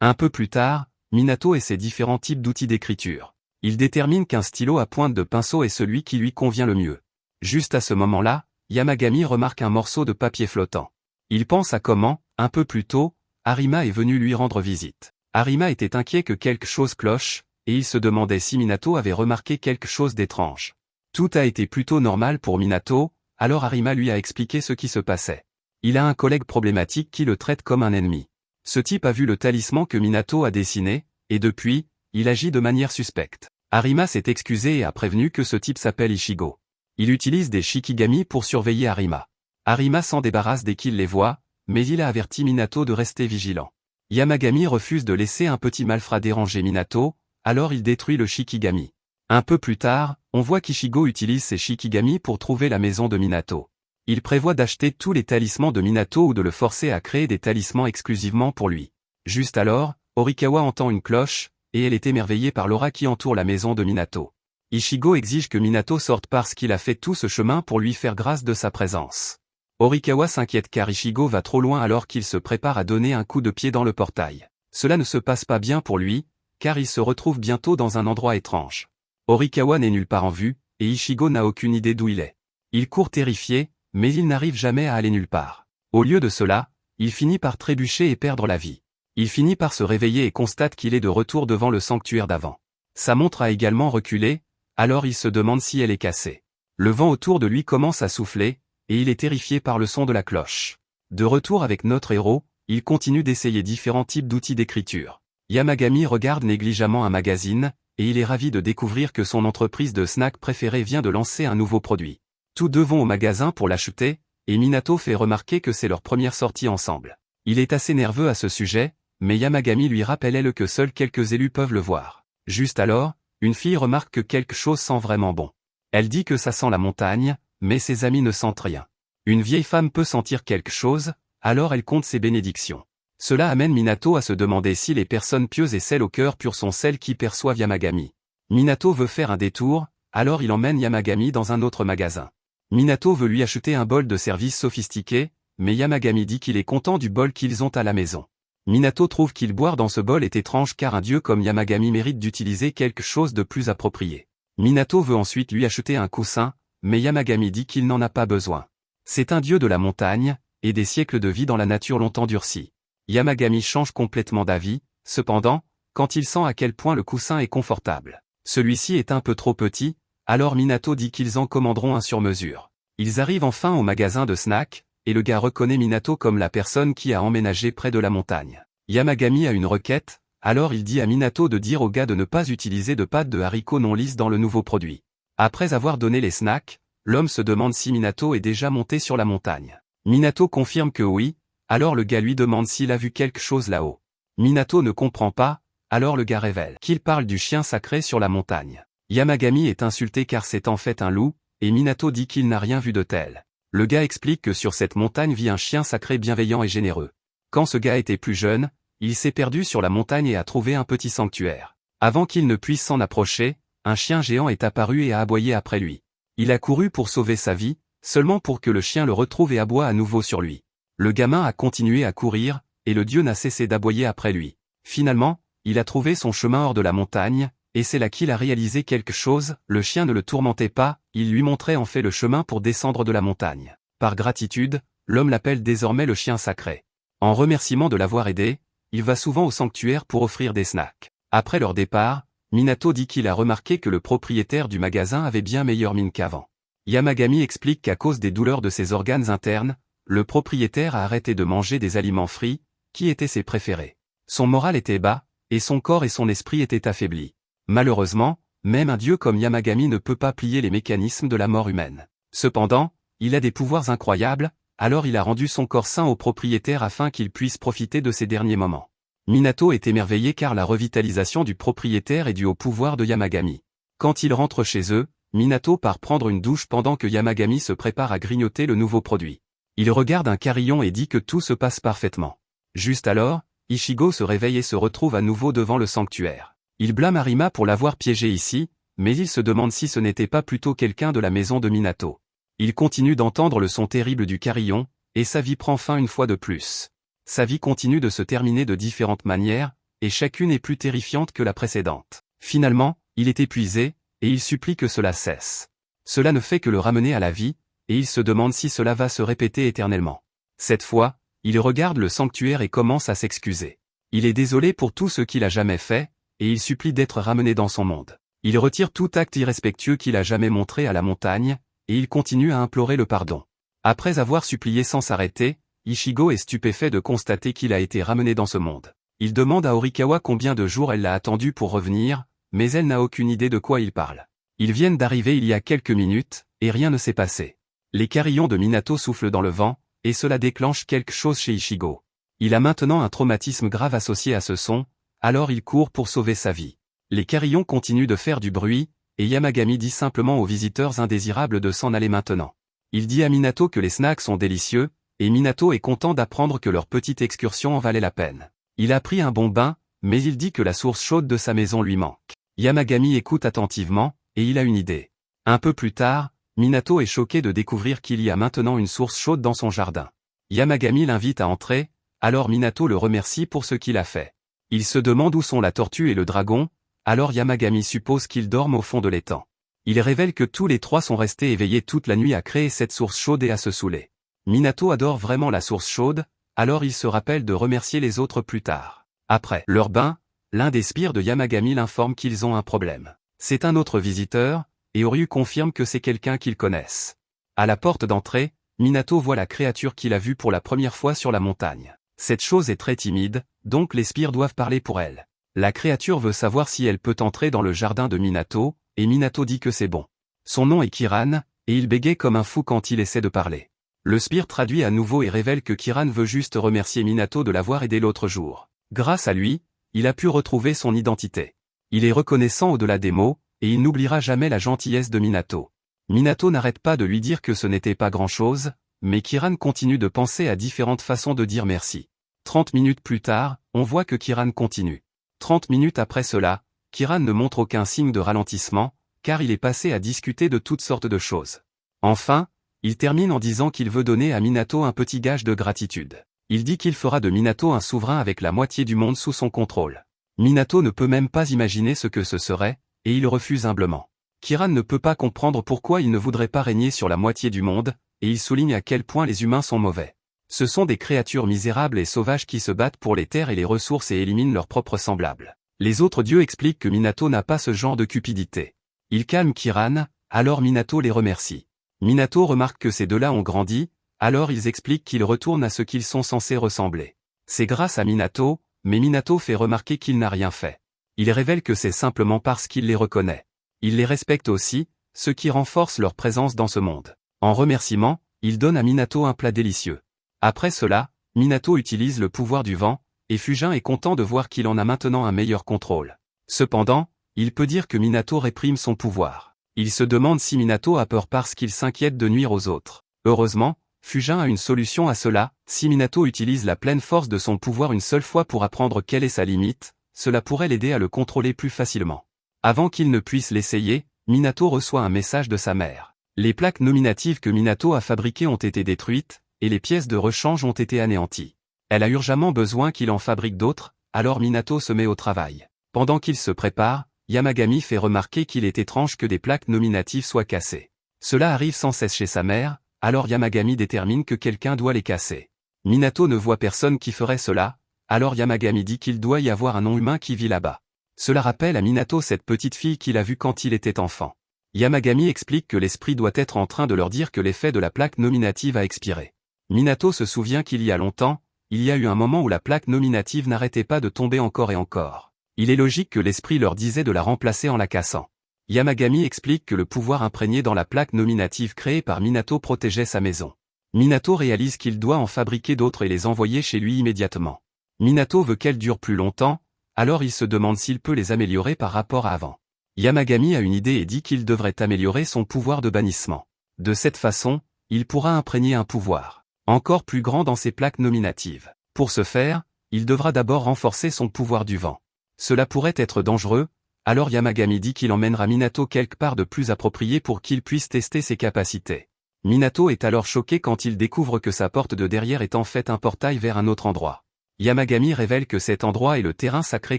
Un peu plus tard, Minato et ses différents types d'outils d'écriture. Il détermine qu'un stylo à pointe de pinceau est celui qui lui convient le mieux. Juste à ce moment-là, Yamagami remarque un morceau de papier flottant. Il pense à comment, un peu plus tôt, Arima est venu lui rendre visite. Arima était inquiet que quelque chose cloche, et il se demandait si Minato avait remarqué quelque chose d'étrange. Tout a été plutôt normal pour Minato, alors Arima lui a expliqué ce qui se passait. Il a un collègue problématique qui le traite comme un ennemi. Ce type a vu le talisman que Minato a dessiné, et depuis, il agit de manière suspecte. Arima s'est excusé et a prévenu que ce type s'appelle Ichigo. Il utilise des Shikigami pour surveiller Arima. Arima s'en débarrasse dès qu'il les voit, mais il a averti Minato de rester vigilant. Yamagami refuse de laisser un petit malfrat déranger Minato, alors il détruit le Shikigami. Un peu plus tard, on voit qu'Ichigo utilise ses Shikigami pour trouver la maison de Minato. Il prévoit d'acheter tous les talismans de Minato ou de le forcer à créer des talismans exclusivement pour lui. Juste alors, Horikawa entend une cloche, et elle est émerveillée par l'aura qui entoure la maison de Minato. Ichigo exige que Minato sorte parce qu'il a fait tout ce chemin pour lui faire grâce de sa présence. Horikawa s'inquiète car Ichigo va trop loin alors qu'il se prépare à donner un coup de pied dans le portail. Cela ne se passe pas bien pour lui, car il se retrouve bientôt dans un endroit étrange. Horikawa n'est nulle part en vue, et Ichigo n'a aucune idée d'où il est. Il court terrifié, mais il n'arrive jamais à aller nulle part. Au lieu de cela, il finit par trébucher et perdre la vie. Il finit par se réveiller et constate qu'il est de retour devant le sanctuaire d'avant. Sa montre a également reculé, alors il se demande si elle est cassée. Le vent autour de lui commence à souffler, et il est terrifié par le son de la cloche. De retour avec notre héros, il continue d'essayer différents types d'outils d'écriture. Yamagami regarde négligemment un magazine, et il est ravi de découvrir que son entreprise de snacks préférée vient de lancer un nouveau produit. Tous deux vont au magasin pour l'acheter, et Minato fait remarquer que c'est leur première sortie ensemble. Il est assez nerveux à ce sujet, mais Yamagami lui rappelle elle que seuls quelques élus peuvent le voir. Juste alors, une fille remarque que quelque chose sent vraiment bon. Elle dit que ça sent la montagne, mais ses amis ne sentent rien. Une vieille femme peut sentir quelque chose, alors elle compte ses bénédictions. Cela amène Minato à se demander si les personnes pieuses et celles au cœur pur sont celles qui perçoivent Yamagami. Minato veut faire un détour, alors il emmène Yamagami dans un autre magasin. Minato veut lui acheter un bol de service sophistiqué, mais Yamagami dit qu'il est content du bol qu'ils ont à la maison. Minato trouve qu'il boire dans ce bol est étrange car un dieu comme Yamagami mérite d'utiliser quelque chose de plus approprié. Minato veut ensuite lui acheter un coussin, mais Yamagami dit qu'il n'en a pas besoin. C'est un dieu de la montagne, et des siècles de vie dans la nature l'ont endurci. Yamagami change complètement d'avis, cependant, quand il sent à quel point le coussin est confortable. Celui-ci est un peu trop petit, alors Minato dit qu'ils en commanderont un sur mesure. Ils arrivent enfin au magasin de snacks, et le gars reconnaît Minato comme la personne qui a emménagé près de la montagne. Yamagami a une requête, alors il dit à Minato de dire au gars de ne pas utiliser de pâte de haricots non lisses dans le nouveau produit. Après avoir donné les snacks, l'homme se demande si Minato est déjà monté sur la montagne. Minato confirme que oui, alors le gars lui demande s'il a vu quelque chose là-haut. Minato ne comprend pas, alors le gars révèle qu'il parle du chien sacré sur la montagne. Yamagami est insulté car c'est en fait un loup, et Minato dit qu'il n'a rien vu de tel. Le gars explique que sur cette montagne vit un chien sacré bienveillant et généreux. Quand ce gars était plus jeune, il s'est perdu sur la montagne et a trouvé un petit sanctuaire. Avant qu'il ne puisse s'en approcher, un chien géant est apparu et a aboyé après lui. Il a couru pour sauver sa vie, seulement pour que le chien le retrouve et aboie à nouveau sur lui. Le gamin a continué à courir, et le dieu n'a cessé d'aboyer après lui. Finalement, il a trouvé son chemin hors de la montagne, et c'est là qu'il a réalisé quelque chose, le chien ne le tourmentait pas, il lui montrait en fait le chemin pour descendre de la montagne. Par gratitude, l'homme l'appelle désormais le chien sacré. En remerciement de l'avoir aidé, il va souvent au sanctuaire pour offrir des snacks. Après leur départ, Minato dit qu'il a remarqué que le propriétaire du magasin avait bien meilleure mine qu'avant. Yamagami explique qu'à cause des douleurs de ses organes internes, le propriétaire a arrêté de manger des aliments frits, qui étaient ses préférés. Son moral était bas, et son corps et son esprit étaient affaiblis. Malheureusement, même un dieu comme Yamagami ne peut pas plier les mécanismes de la mort humaine. Cependant, il a des pouvoirs incroyables, alors il a rendu son corps sain au propriétaire afin qu'il puisse profiter de ses derniers moments. Minato est émerveillé car la revitalisation du propriétaire est due au pouvoir de Yamagami. Quand ils rentrent chez eux, Minato part prendre une douche pendant que Yamagami se prépare à grignoter le nouveau produit. Il regarde un carillon et dit que tout se passe parfaitement. Juste alors, Ichigo se réveille et se retrouve à nouveau devant le sanctuaire. Il blâme Arima pour l'avoir piégé ici, mais il se demande si ce n'était pas plutôt quelqu'un de la maison de Minato. Il continue d'entendre le son terrible du carillon, et sa vie prend fin une fois de plus. Sa vie continue de se terminer de différentes manières, et chacune est plus terrifiante que la précédente. Finalement, il est épuisé, et il supplie que cela cesse. Cela ne fait que le ramener à la vie, et il se demande si cela va se répéter éternellement. Cette fois, il regarde le sanctuaire et commence à s'excuser. Il est désolé pour tout ce qu'il a jamais fait, et il supplie d'être ramené dans son monde. Il retire tout acte irrespectueux qu'il a jamais montré à la montagne, et il continue à implorer le pardon. Après avoir supplié sans s'arrêter, Ichigo est stupéfait de constater qu'il a été ramené dans ce monde. Il demande à Horikawa combien de jours elle l'a attendu pour revenir, mais elle n'a aucune idée de quoi il parle. Ils viennent d'arriver il y a quelques minutes, et rien ne s'est passé. Les carillons de Minato soufflent dans le vent, et cela déclenche quelque chose chez Ichigo. Il a maintenant un traumatisme grave associé à ce son, alors il court pour sauver sa vie. Les carillons continuent de faire du bruit, et Yamagami dit simplement aux visiteurs indésirables de s'en aller maintenant. Il dit à Minato que les snacks sont délicieux, et Minato est content d'apprendre que leur petite excursion en valait la peine. Il a pris un bon bain, mais il dit que la source chaude de sa maison lui manque. Yamagami écoute attentivement, et il a une idée. Un peu plus tard, Minato est choqué de découvrir qu'il y a maintenant une source chaude dans son jardin. Yamagami l'invite à entrer, alors Minato le remercie pour ce qu'il a fait. Il se demande où sont la tortue et le dragon, alors Yamagami suppose qu'ils dorment au fond de l'étang. Il révèle que tous les trois sont restés éveillés toute la nuit à créer cette source chaude et à se saouler. Minato adore vraiment la source chaude, alors il se rappelle de remercier les autres plus tard. Après leur bain, l'un des sbires de Yamagami l'informe qu'ils ont un problème. C'est un autre visiteur, et Oryu confirme que c'est quelqu'un qu'ils connaissent. À la porte d'entrée, Minato voit la créature qu'il a vue pour la première fois sur la montagne. Cette chose est très timide, donc les sbires doivent parler pour elle. La créature veut savoir si elle peut entrer dans le jardin de Minato, et Minato dit que c'est bon. Son nom est Kiran, et il bégaye comme un fou quand il essaie de parler. Le sbire traduit à nouveau et révèle que Kiran veut juste remercier Minato de l'avoir aidé l'autre jour. Grâce à lui, il a pu retrouver son identité. Il est reconnaissant au-delà des mots, et il n'oubliera jamais la gentillesse de Minato. Minato n'arrête pas de lui dire que ce n'était pas grand-chose, mais Kiran continue de penser à différentes façons de dire merci. 30 minutes plus tard, on voit que Kiran continue. 30 minutes après cela, Kiran ne montre aucun signe de ralentissement, car il est passé à discuter de toutes sortes de choses. Enfin, il termine en disant qu'il veut donner à Minato un petit gage de gratitude. Il dit qu'il fera de Minato un souverain avec la moitié du monde sous son contrôle. Minato ne peut même pas imaginer ce que ce serait, et il refuse humblement. Kiran ne peut pas comprendre pourquoi il ne voudrait pas régner sur la moitié du monde, et il souligne à quel point les humains sont mauvais. Ce sont des créatures misérables et sauvages qui se battent pour les terres et les ressources et éliminent leurs propres semblables. Les autres dieux expliquent que Minato n'a pas ce genre de cupidité. Il calme Kiran, alors Minato les remercie. Minato remarque que ces deux-là ont grandi, alors ils expliquent qu'ils retournent à ce qu'ils sont censés ressembler. C'est grâce à Minato, mais Minato fait remarquer qu'il n'a rien fait. Il révèle que c'est simplement parce qu'il les reconnaît. Il les respecte aussi, ce qui renforce leur présence dans ce monde. En remerciement, il donne à Minato un plat délicieux. Après cela, Minato utilise le pouvoir du vent, et Fujin est content de voir qu'il en a maintenant un meilleur contrôle. Cependant, il peut dire que Minato réprime son pouvoir. Il se demande si Minato a peur parce qu'il s'inquiète de nuire aux autres. Heureusement, Fujin a une solution à cela. Si Minato utilise la pleine force de son pouvoir une seule fois pour apprendre quelle est sa limite, cela pourrait l'aider à le contrôler plus facilement. Avant qu'il ne puisse l'essayer, Minato reçoit un message de sa mère. Les plaques nominatives que Minato a fabriquées ont été détruites, et les pièces de rechange ont été anéanties. Elle a urgemment besoin qu'il en fabrique d'autres, alors Minato se met au travail. Pendant qu'il se prépare, Yamagami fait remarquer qu'il est étrange que des plaques nominatives soient cassées. Cela arrive sans cesse chez sa mère, alors Yamagami détermine que quelqu'un doit les casser. Minato ne voit personne qui ferait cela, alors Yamagami dit qu'il doit y avoir un non-humain qui vit là-bas. Cela rappelle à Minato cette petite fille qu'il a vue quand il était enfant. Yamagami explique que l'esprit doit être en train de leur dire que l'effet de la plaque nominative a expiré. Minato se souvient qu'il y a longtemps, il y a eu un moment où la plaque nominative n'arrêtait pas de tomber encore et encore. Il est logique que l'esprit leur disait de la remplacer en la cassant. Yamagami explique que le pouvoir imprégné dans la plaque nominative créée par Minato protégeait sa maison. Minato réalise qu'il doit en fabriquer d'autres et les envoyer chez lui immédiatement. Minato veut qu'elles durent plus longtemps, alors il se demande s'il peut les améliorer par rapport à avant. Yamagami a une idée et dit qu'il devrait améliorer son pouvoir de bannissement. De cette façon, il pourra imprégner un pouvoir encore plus grand dans ses plaques nominatives. Pour ce faire, il devra d'abord renforcer son pouvoir du vent. Cela pourrait être dangereux, alors Yamagami dit qu'il emmènera Minato quelque part de plus approprié pour qu'il puisse tester ses capacités. Minato est alors choqué quand il découvre que sa porte de derrière est en fait un portail vers un autre endroit. Yamagami révèle que cet endroit est le terrain sacré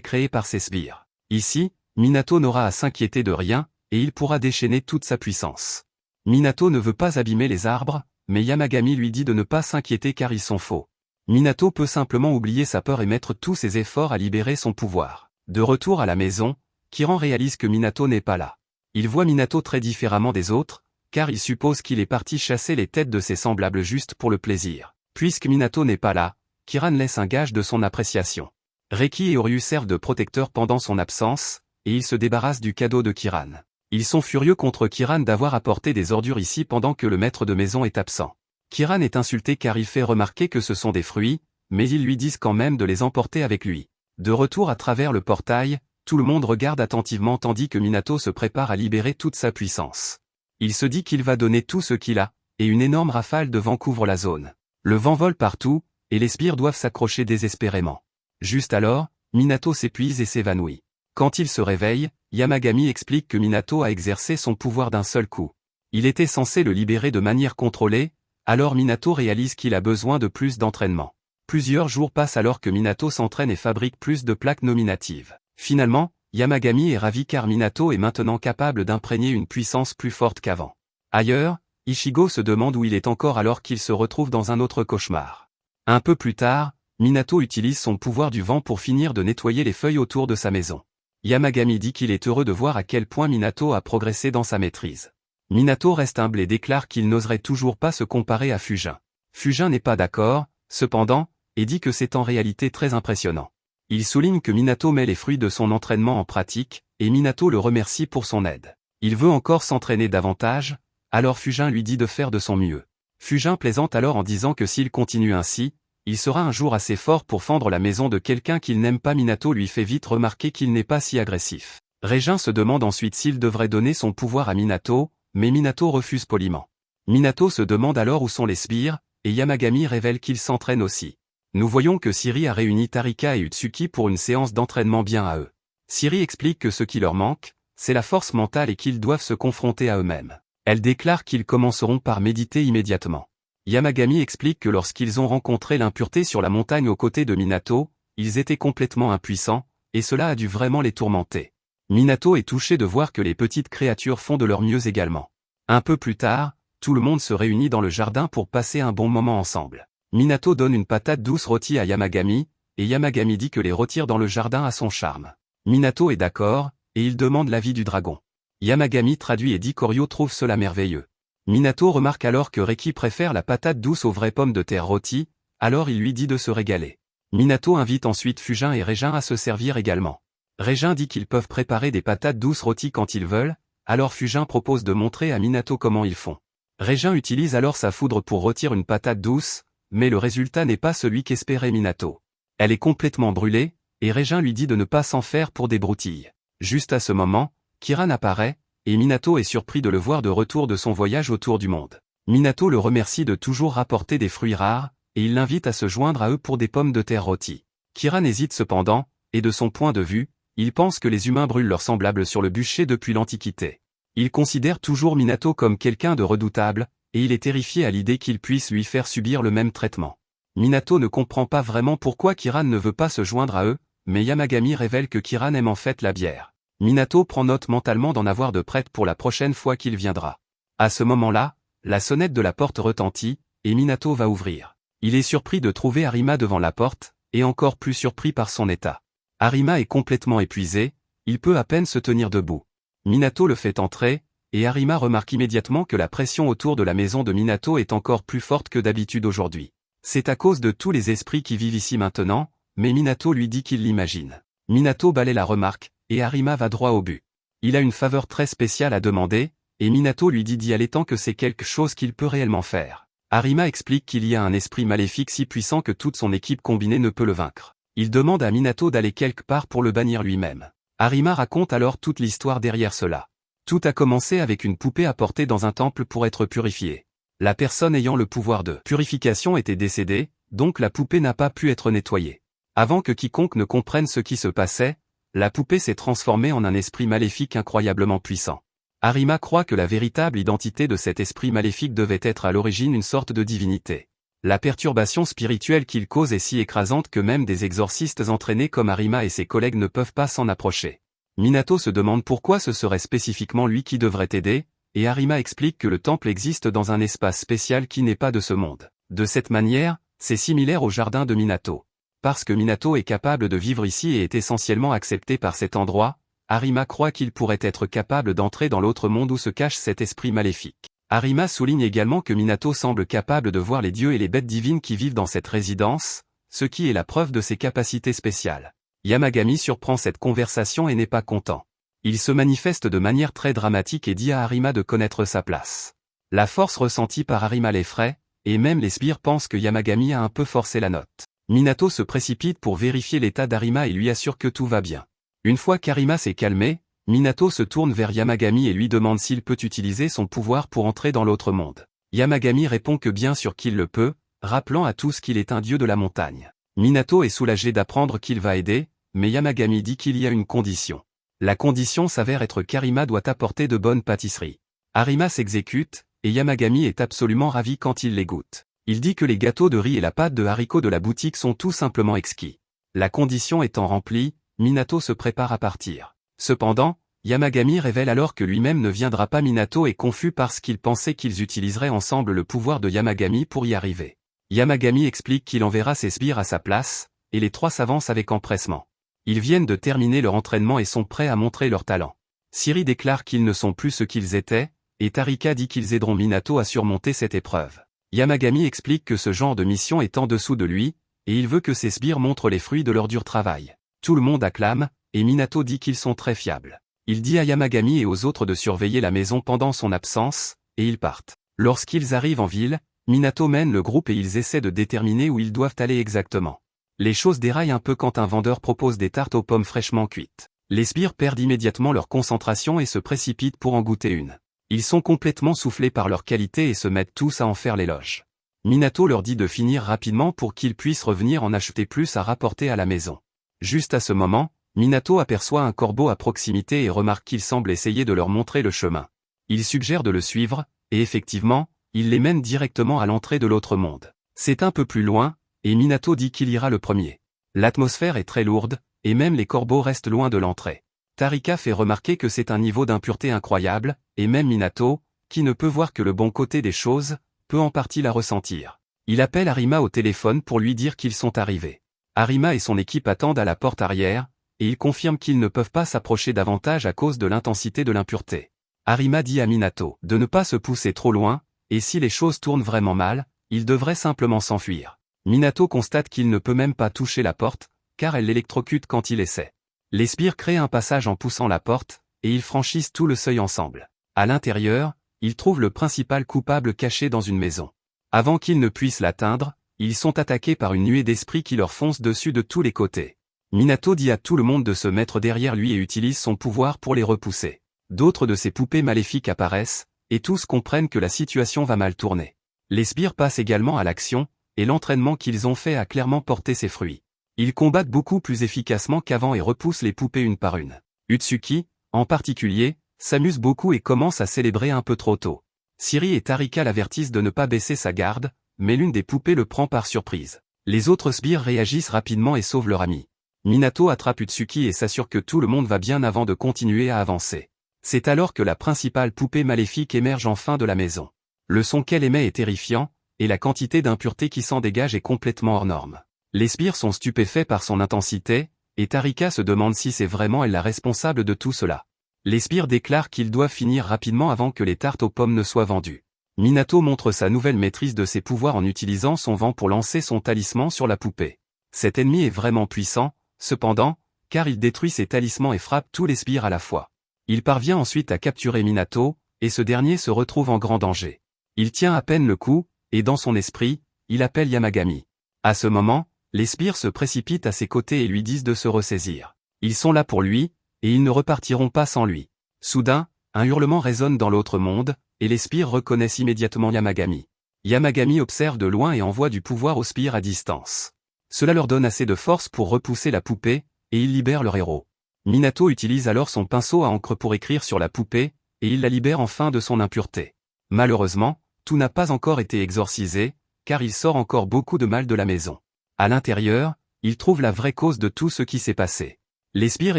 créé par ses sbires. Ici, Minato n'aura à s'inquiéter de rien, et il pourra déchaîner toute sa puissance. Minato ne veut pas abîmer les arbres, mais Yamagami lui dit de ne pas s'inquiéter car ils sont faux. Minato peut simplement oublier sa peur et mettre tous ses efforts à libérer son pouvoir. De retour à la maison, Kiran réalise que Minato n'est pas là. Il voit Minato très différemment des autres, car il suppose qu'il est parti chasser les têtes de ses semblables juste pour le plaisir. Puisque Minato n'est pas là, Kiran laisse un gage de son appréciation. Reki et Oryu servent de protecteurs pendant son absence, et ils se débarrassent du cadeau de Kiran. Ils sont furieux contre Kiran d'avoir apporté des ordures ici pendant que le maître de maison est absent. Kiran est insulté car il fait remarquer que ce sont des fruits, mais ils lui disent quand même de les emporter avec lui. De retour à travers le portail, tout le monde regarde attentivement tandis que Minato se prépare à libérer toute sa puissance. Il se dit qu'il va donner tout ce qu'il a, et une énorme rafale de vent couvre la zone. Le vent vole partout, et les sbires doivent s'accrocher désespérément. Juste alors, Minato s'épuise et s'évanouit. Quand il se réveille, Yamagami explique que Minato a exercé son pouvoir d'un seul coup. Il était censé le libérer de manière contrôlée, alors Minato réalise qu'il a besoin de plus d'entraînement. Plusieurs jours passent alors que Minato s'entraîne et fabrique plus de plaques nominatives. Finalement, Yamagami est ravi car Minato est maintenant capable d'imprégner une puissance plus forte qu'avant. Ailleurs, Ichigo se demande où il est encore alors qu'il se retrouve dans un autre cauchemar. Un peu plus tard, Minato utilise son pouvoir du vent pour finir de nettoyer les feuilles autour de sa maison. Yamagami dit qu'il est heureux de voir à quel point Minato a progressé dans sa maîtrise. Minato reste humble et déclare qu'il n'oserait toujours pas se comparer à Fujin. Fujin n'est pas d'accord, cependant, et dit que c'est en réalité très impressionnant. Il souligne que Minato met les fruits de son entraînement en pratique, et Minato le remercie pour son aide. Il veut encore s'entraîner davantage, alors Fujin lui dit de faire de son mieux. Fujin plaisante alors en disant que s'il continue ainsi, il sera un jour assez fort pour fendre la maison de quelqu'un qu'il n'aime pas. Minato lui fait vite remarquer qu'il n'est pas si agressif. Régin se demande ensuite s'il devrait donner son pouvoir à Minato, mais Minato refuse poliment. Minato se demande alors où sont les sbires, et Yamagami révèle qu'il s'entraîne aussi. Nous voyons que Siri a réuni Tarika et Utsuki pour une séance d'entraînement bien à eux. Siri explique que ce qui leur manque, c'est la force mentale et qu'ils doivent se confronter à eux-mêmes. Elle déclare qu'ils commenceront par méditer immédiatement. Yamagami explique que lorsqu'ils ont rencontré l'impureté sur la montagne aux côtés de Minato, ils étaient complètement impuissants, et cela a dû vraiment les tourmenter. Minato est touché de voir que les petites créatures font de leur mieux également. Un peu plus tard, tout le monde se réunit dans le jardin pour passer un bon moment ensemble. Minato donne une patate douce rôtie à Yamagami, et Yamagami dit que les rôtir dans le jardin a son charme. Minato est d'accord, et il demande l'avis du dragon. Yamagami traduit et dit qu'Oryo trouve cela merveilleux. Minato remarque alors que Reki préfère la patate douce aux vraies pommes de terre rôties, alors il lui dit de se régaler. Minato invite ensuite Fujin et Régin à se servir également. Régin dit qu'ils peuvent préparer des patates douces rôties quand ils veulent, alors Fujin propose de montrer à Minato comment ils font. Régin utilise alors sa foudre pour rôtir une patate douce, mais le résultat n'est pas celui qu'espérait Minato. Elle est complètement brûlée, et Régin lui dit de ne pas s'en faire pour des broutilles. Juste à ce moment, Kiran apparaît, et Minato est surpris de le voir de retour de son voyage autour du monde. Minato le remercie de toujours rapporter des fruits rares, et il l'invite à se joindre à eux pour des pommes de terre rôties. Kiran hésite cependant, et de son point de vue, il pense que les humains brûlent leurs semblables sur le bûcher depuis l'Antiquité. Il considère toujours Minato comme quelqu'un de redoutable, et il est terrifié à l'idée qu'il puisse lui faire subir le même traitement. Minato ne comprend pas vraiment pourquoi Kiran ne veut pas se joindre à eux, mais Yamagami révèle que Kiran aime en fait la bière. Minato prend note mentalement d'en avoir de prête pour la prochaine fois qu'il viendra. À ce moment-là, la sonnette de la porte retentit, et Minato va ouvrir. Il est surpris de trouver Arima devant la porte, et encore plus surpris par son état. Arima est complètement épuisé, il peut à peine se tenir debout. Minato le fait entrer, et Arima remarque immédiatement que la pression autour de la maison de Minato est encore plus forte que d'habitude aujourd'hui. C'est à cause de tous les esprits qui vivent ici maintenant, mais Minato lui dit qu'il l'imagine. Minato balaie la remarque, et Arima va droit au but. Il a une faveur très spéciale à demander, et Minato lui dit d'y aller tant que c'est quelque chose qu'il peut réellement faire. Arima explique qu'il y a un esprit maléfique si puissant que toute son équipe combinée ne peut le vaincre. Il demande à Minato d'aller quelque part pour le bannir lui-même. Arima raconte alors toute l'histoire derrière cela. Tout a commencé avec une poupée apportée dans un temple pour être purifiée. La personne ayant le pouvoir de purification était décédée, donc la poupée n'a pas pu être nettoyée. Avant que quiconque ne comprenne ce qui se passait, la poupée s'est transformée en un esprit maléfique incroyablement puissant. Arima croit que la véritable identité de cet esprit maléfique devait être à l'origine une sorte de divinité. La perturbation spirituelle qu'il cause est si écrasante que même des exorcistes entraînés comme Arima et ses collègues ne peuvent pas s'en approcher. Minato se demande pourquoi ce serait spécifiquement lui qui devrait aider, et Arima explique que le temple existe dans un espace spécial qui n'est pas de ce monde. De cette manière, c'est similaire au jardin de Minato. Parce que Minato est capable de vivre ici et est essentiellement accepté par cet endroit, Arima croit qu'il pourrait être capable d'entrer dans l'autre monde où se cache cet esprit maléfique. Arima souligne également que Minato semble capable de voir les dieux et les bêtes divines qui vivent dans cette résidence, ce qui est la preuve de ses capacités spéciales. Yamagami surprend cette conversation et n'est pas content. Il se manifeste de manière très dramatique et dit à Arima de connaître sa place. La force ressentie par Arima l'effraie, et même les sbires pensent que Yamagami a un peu forcé la note. Minato se précipite pour vérifier l'état d'Arima et lui assure que tout va bien. Une fois qu'Arima s'est calmé, Minato se tourne vers Yamagami et lui demande s'il peut utiliser son pouvoir pour entrer dans l'autre monde. Yamagami répond que bien sûr qu'il le peut, rappelant à tous qu'il est un dieu de la montagne. Minato est soulagé d'apprendre qu'il va aider, mais Yamagami dit qu'il y a une condition. La condition s'avère être qu'Arima doit apporter de bonnes pâtisseries. Arima s'exécute, et Yamagami est absolument ravi quand il les goûte. Il dit que les gâteaux de riz et la pâte de haricots de la boutique sont tout simplement exquis. La condition étant remplie, Minato se prépare à partir. Cependant, Yamagami révèle alors que lui-même ne viendra pas. Minato est confus parce qu'il pensait qu'ils utiliseraient ensemble le pouvoir de Yamagami pour y arriver. Yamagami explique qu'il enverra ses sbires à sa place, et les trois s'avancent avec empressement. Ils viennent de terminer leur entraînement et sont prêts à montrer leur talent. Siri déclare qu'ils ne sont plus ce qu'ils étaient, et Tarika dit qu'ils aideront Minato à surmonter cette épreuve. Yamagami explique que ce genre de mission est en dessous de lui, et il veut que ses sbires montrent les fruits de leur dur travail. Tout le monde acclame, et Minato dit qu'ils sont très fiables. Il dit à Yamagami et aux autres de surveiller la maison pendant son absence, et ils partent. Lorsqu'ils arrivent en ville, Minato mène le groupe et ils essaient de déterminer où ils doivent aller exactement. Les choses déraillent un peu quand un vendeur propose des tartes aux pommes fraîchement cuites. Les sbires perdent immédiatement leur concentration et se précipitent pour en goûter une. Ils sont complètement soufflés par leur qualité et se mettent tous à en faire l'éloge. Minato leur dit de finir rapidement pour qu'ils puissent revenir en acheter plus à rapporter à la maison. Juste à ce moment, Minato aperçoit un corbeau à proximité et remarque qu'il semble essayer de leur montrer le chemin. Il suggère de le suivre, et effectivement, il les mène directement à l'entrée de l'autre monde. C'est un peu plus loin, et Minato dit qu'il ira le premier. L'atmosphère est très lourde, et même les corbeaux restent loin de l'entrée. Tarika fait remarquer que c'est un niveau d'impureté incroyable, et même Minato, qui ne peut voir que le bon côté des choses, peut en partie la ressentir. Il appelle Arima au téléphone pour lui dire qu'ils sont arrivés. Arima et son équipe attendent à la porte arrière, et ils confirment qu'ils ne peuvent pas s'approcher davantage à cause de l'intensité de l'impureté. Arima dit à Minato de ne pas se pousser trop loin, et si les choses tournent vraiment mal, il devrait simplement s'enfuir. Minato constate qu'il ne peut même pas toucher la porte, car elle l'électrocute quand il essaie. Les sbires créent un passage en poussant la porte, et ils franchissent tout le seuil ensemble. À l'intérieur, ils trouvent le principal coupable caché dans une maison. Avant qu'ils ne puissent l'atteindre, ils sont attaqués par une nuée d'esprits qui leur foncent dessus de tous les côtés. Minato dit à tout le monde de se mettre derrière lui et utilise son pouvoir pour les repousser. D'autres de ses poupées maléfiques apparaissent, et tous comprennent que la situation va mal tourner. Les sbires passent également à l'action, et l'entraînement qu'ils ont fait a clairement porté ses fruits. Ils combattent beaucoup plus efficacement qu'avant et repoussent les poupées une par une. Utsuki, en particulier, s'amuse beaucoup et commence à célébrer un peu trop tôt. Siri et Tarika l'avertissent de ne pas baisser sa garde, mais l'une des poupées le prend par surprise. Les autres sbires réagissent rapidement et sauvent leur ami. Minato attrape Utsuki et s'assure que tout le monde va bien avant de continuer à avancer. C'est alors que la principale poupée maléfique émerge enfin de la maison. Le son qu'elle émet est terrifiant, et la quantité d'impureté qui s'en dégage est complètement hors norme. Les sbires sont stupéfaits par son intensité, et Tarika se demande si c'est vraiment elle la responsable de tout cela. Les sbires déclarent qu'ils doivent finir rapidement avant que les tartes aux pommes ne soient vendues. Minato montre sa nouvelle maîtrise de ses pouvoirs en utilisant son vent pour lancer son talisman sur la poupée. Cet ennemi est vraiment puissant, cependant, car il détruit ses talismans et frappe tous les sbires à la fois. Il parvient ensuite à capturer Minato, et ce dernier se retrouve en grand danger. Il tient à peine le coup, et dans son esprit, il appelle Yamagami. À ce moment, les sbires se précipitent à ses côtés et lui disent de se ressaisir. Ils sont là pour lui, et ils ne repartiront pas sans lui. Soudain, un hurlement résonne dans l'autre monde, et les sbires reconnaissent immédiatement Yamagami. Yamagami observe de loin et envoie du pouvoir aux sbires à distance. Cela leur donne assez de force pour repousser la poupée, et ils libèrent leur héros. Minato utilise alors son pinceau à encre pour écrire sur la poupée, et il la libère enfin de son impureté. Malheureusement, tout n'a pas encore été exorcisé, car il sort encore beaucoup de mal de la maison. À l'intérieur, il trouve la vraie cause de tout ce qui s'est passé. Les sbires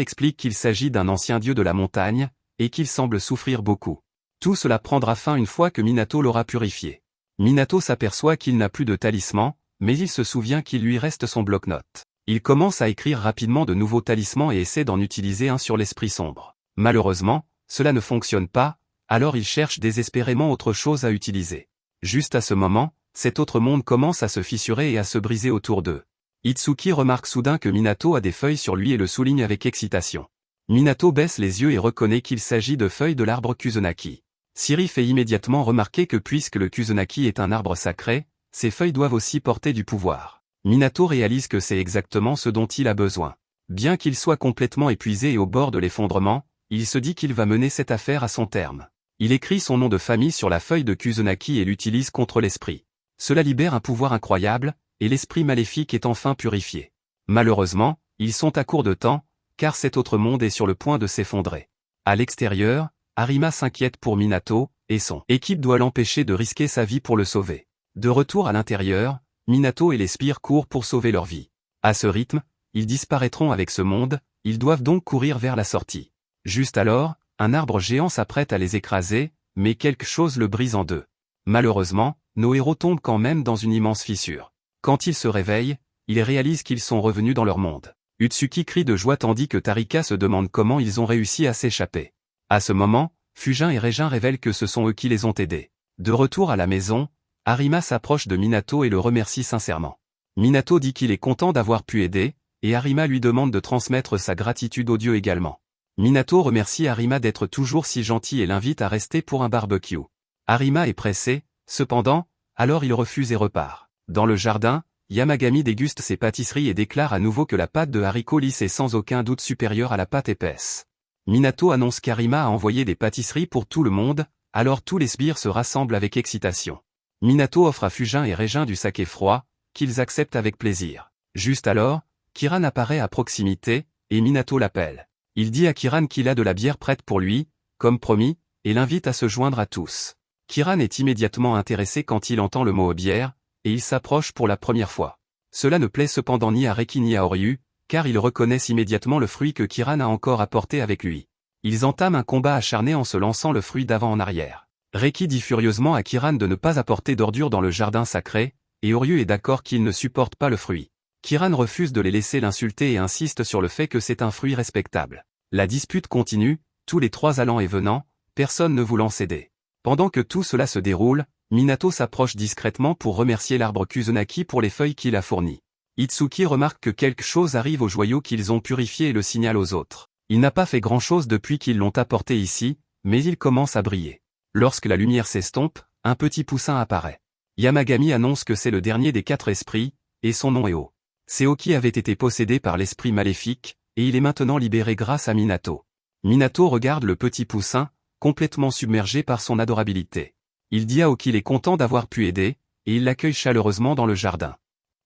expliquent qu'il s'agit d'un ancien dieu de la montagne, et qu'il semble souffrir beaucoup. Tout cela prendra fin une fois que Minato l'aura purifié. Minato s'aperçoit qu'il n'a plus de talisman, mais il se souvient qu'il lui reste son bloc-notes. Il commence à écrire rapidement de nouveaux talismans et essaie d'en utiliser un sur l'esprit sombre. Malheureusement, cela ne fonctionne pas, alors il cherche désespérément autre chose à utiliser. Juste à ce moment, cet autre monde commence à se fissurer et à se briser autour d'eux. Itsuki remarque soudain que Minato a des feuilles sur lui et le souligne avec excitation. Minato baisse les yeux et reconnaît qu'il s'agit de feuilles de l'arbre Kuzenaki. Siri fait immédiatement remarquer que puisque le Kuzenaki est un arbre sacré, ces feuilles doivent aussi porter du pouvoir. Minato réalise que c'est exactement ce dont il a besoin. Bien qu'il soit complètement épuisé et au bord de l'effondrement, il se dit qu'il va mener cette affaire à son terme. Il écrit son nom de famille sur la feuille de Kuzenaki et l'utilise contre l'esprit. Cela libère un pouvoir incroyable, et l'esprit maléfique est enfin purifié. Malheureusement, ils sont à court de temps, car cet autre monde est sur le point de s'effondrer. À l'extérieur, Arima s'inquiète pour Minato, et son équipe doit l'empêcher de risquer sa vie pour le sauver. De retour à l'intérieur, Minato et les sbires courent pour sauver leur vie. À ce rythme, ils disparaîtront avec ce monde, ils doivent donc courir vers la sortie. Juste alors, un arbre géant s'apprête à les écraser, mais quelque chose le brise en deux. Malheureusement, nos héros tombent quand même dans une immense fissure. Quand ils se réveillent, ils réalisent qu'ils sont revenus dans leur monde. Utsuki crie de joie tandis que Tarika se demande comment ils ont réussi à s'échapper. À ce moment, Fujin et Régin révèlent que ce sont eux qui les ont aidés. De retour à la maison, Arima s'approche de Minato et le remercie sincèrement. Minato dit qu'il est content d'avoir pu aider, et Arima lui demande de transmettre sa gratitude au dieu également. Minato remercie Arima d'être toujours si gentil et l'invite à rester pour un barbecue. Arima est pressé, cependant, alors il refuse et repart. Dans le jardin, Yamagami déguste ses pâtisseries et déclare à nouveau que la pâte de haricots lisse est sans aucun doute supérieure à la pâte épaisse. Minato annonce qu'Arima a envoyé des pâtisseries pour tout le monde, alors tous les sbires se rassemblent avec excitation. Minato offre à Fujin et Régin du saké froid, qu'ils acceptent avec plaisir. Juste alors, Kiran apparaît à proximité, et Minato l'appelle. Il dit à Kiran qu'il a de la bière prête pour lui, comme promis, et l'invite à se joindre à tous. Kiran est immédiatement intéressé quand il entend le mot bière, et il s'approche pour la première fois. Cela ne plaît cependant ni à Reki ni à Oryu, car ils reconnaissent immédiatement le fruit que Kiran a encore apporté avec lui. Ils entament un combat acharné en se lançant le fruit d'avant en arrière. Reki dit furieusement à Kiran de ne pas apporter d'ordures dans le jardin sacré, et Oryu est d'accord qu'il ne supporte pas le fruit. Kiran refuse de les laisser l'insulter et insiste sur le fait que c'est un fruit respectable. La dispute continue, tous les trois allant et venant, personne ne voulant céder. Pendant que tout cela se déroule, Minato s'approche discrètement pour remercier l'arbre Kuzenaki pour les feuilles qu'il a fournies. Itsuki remarque que quelque chose arrive aux joyaux qu'ils ont purifiés et le signale aux autres. Il n'a pas fait grand-chose depuis qu'ils l'ont apporté ici, mais il commence à briller. Lorsque la lumière s'estompe, un petit poussin apparaît. Yamagami annonce que c'est le dernier des 4 esprits, et son nom est O. Seoki avait été possédé par l'esprit maléfique, et il est maintenant libéré grâce à Minato. Minato regarde le petit poussin, complètement submergé par son adorabilité. Il dit à O qu'il est content d'avoir pu aider, et il l'accueille chaleureusement dans le jardin.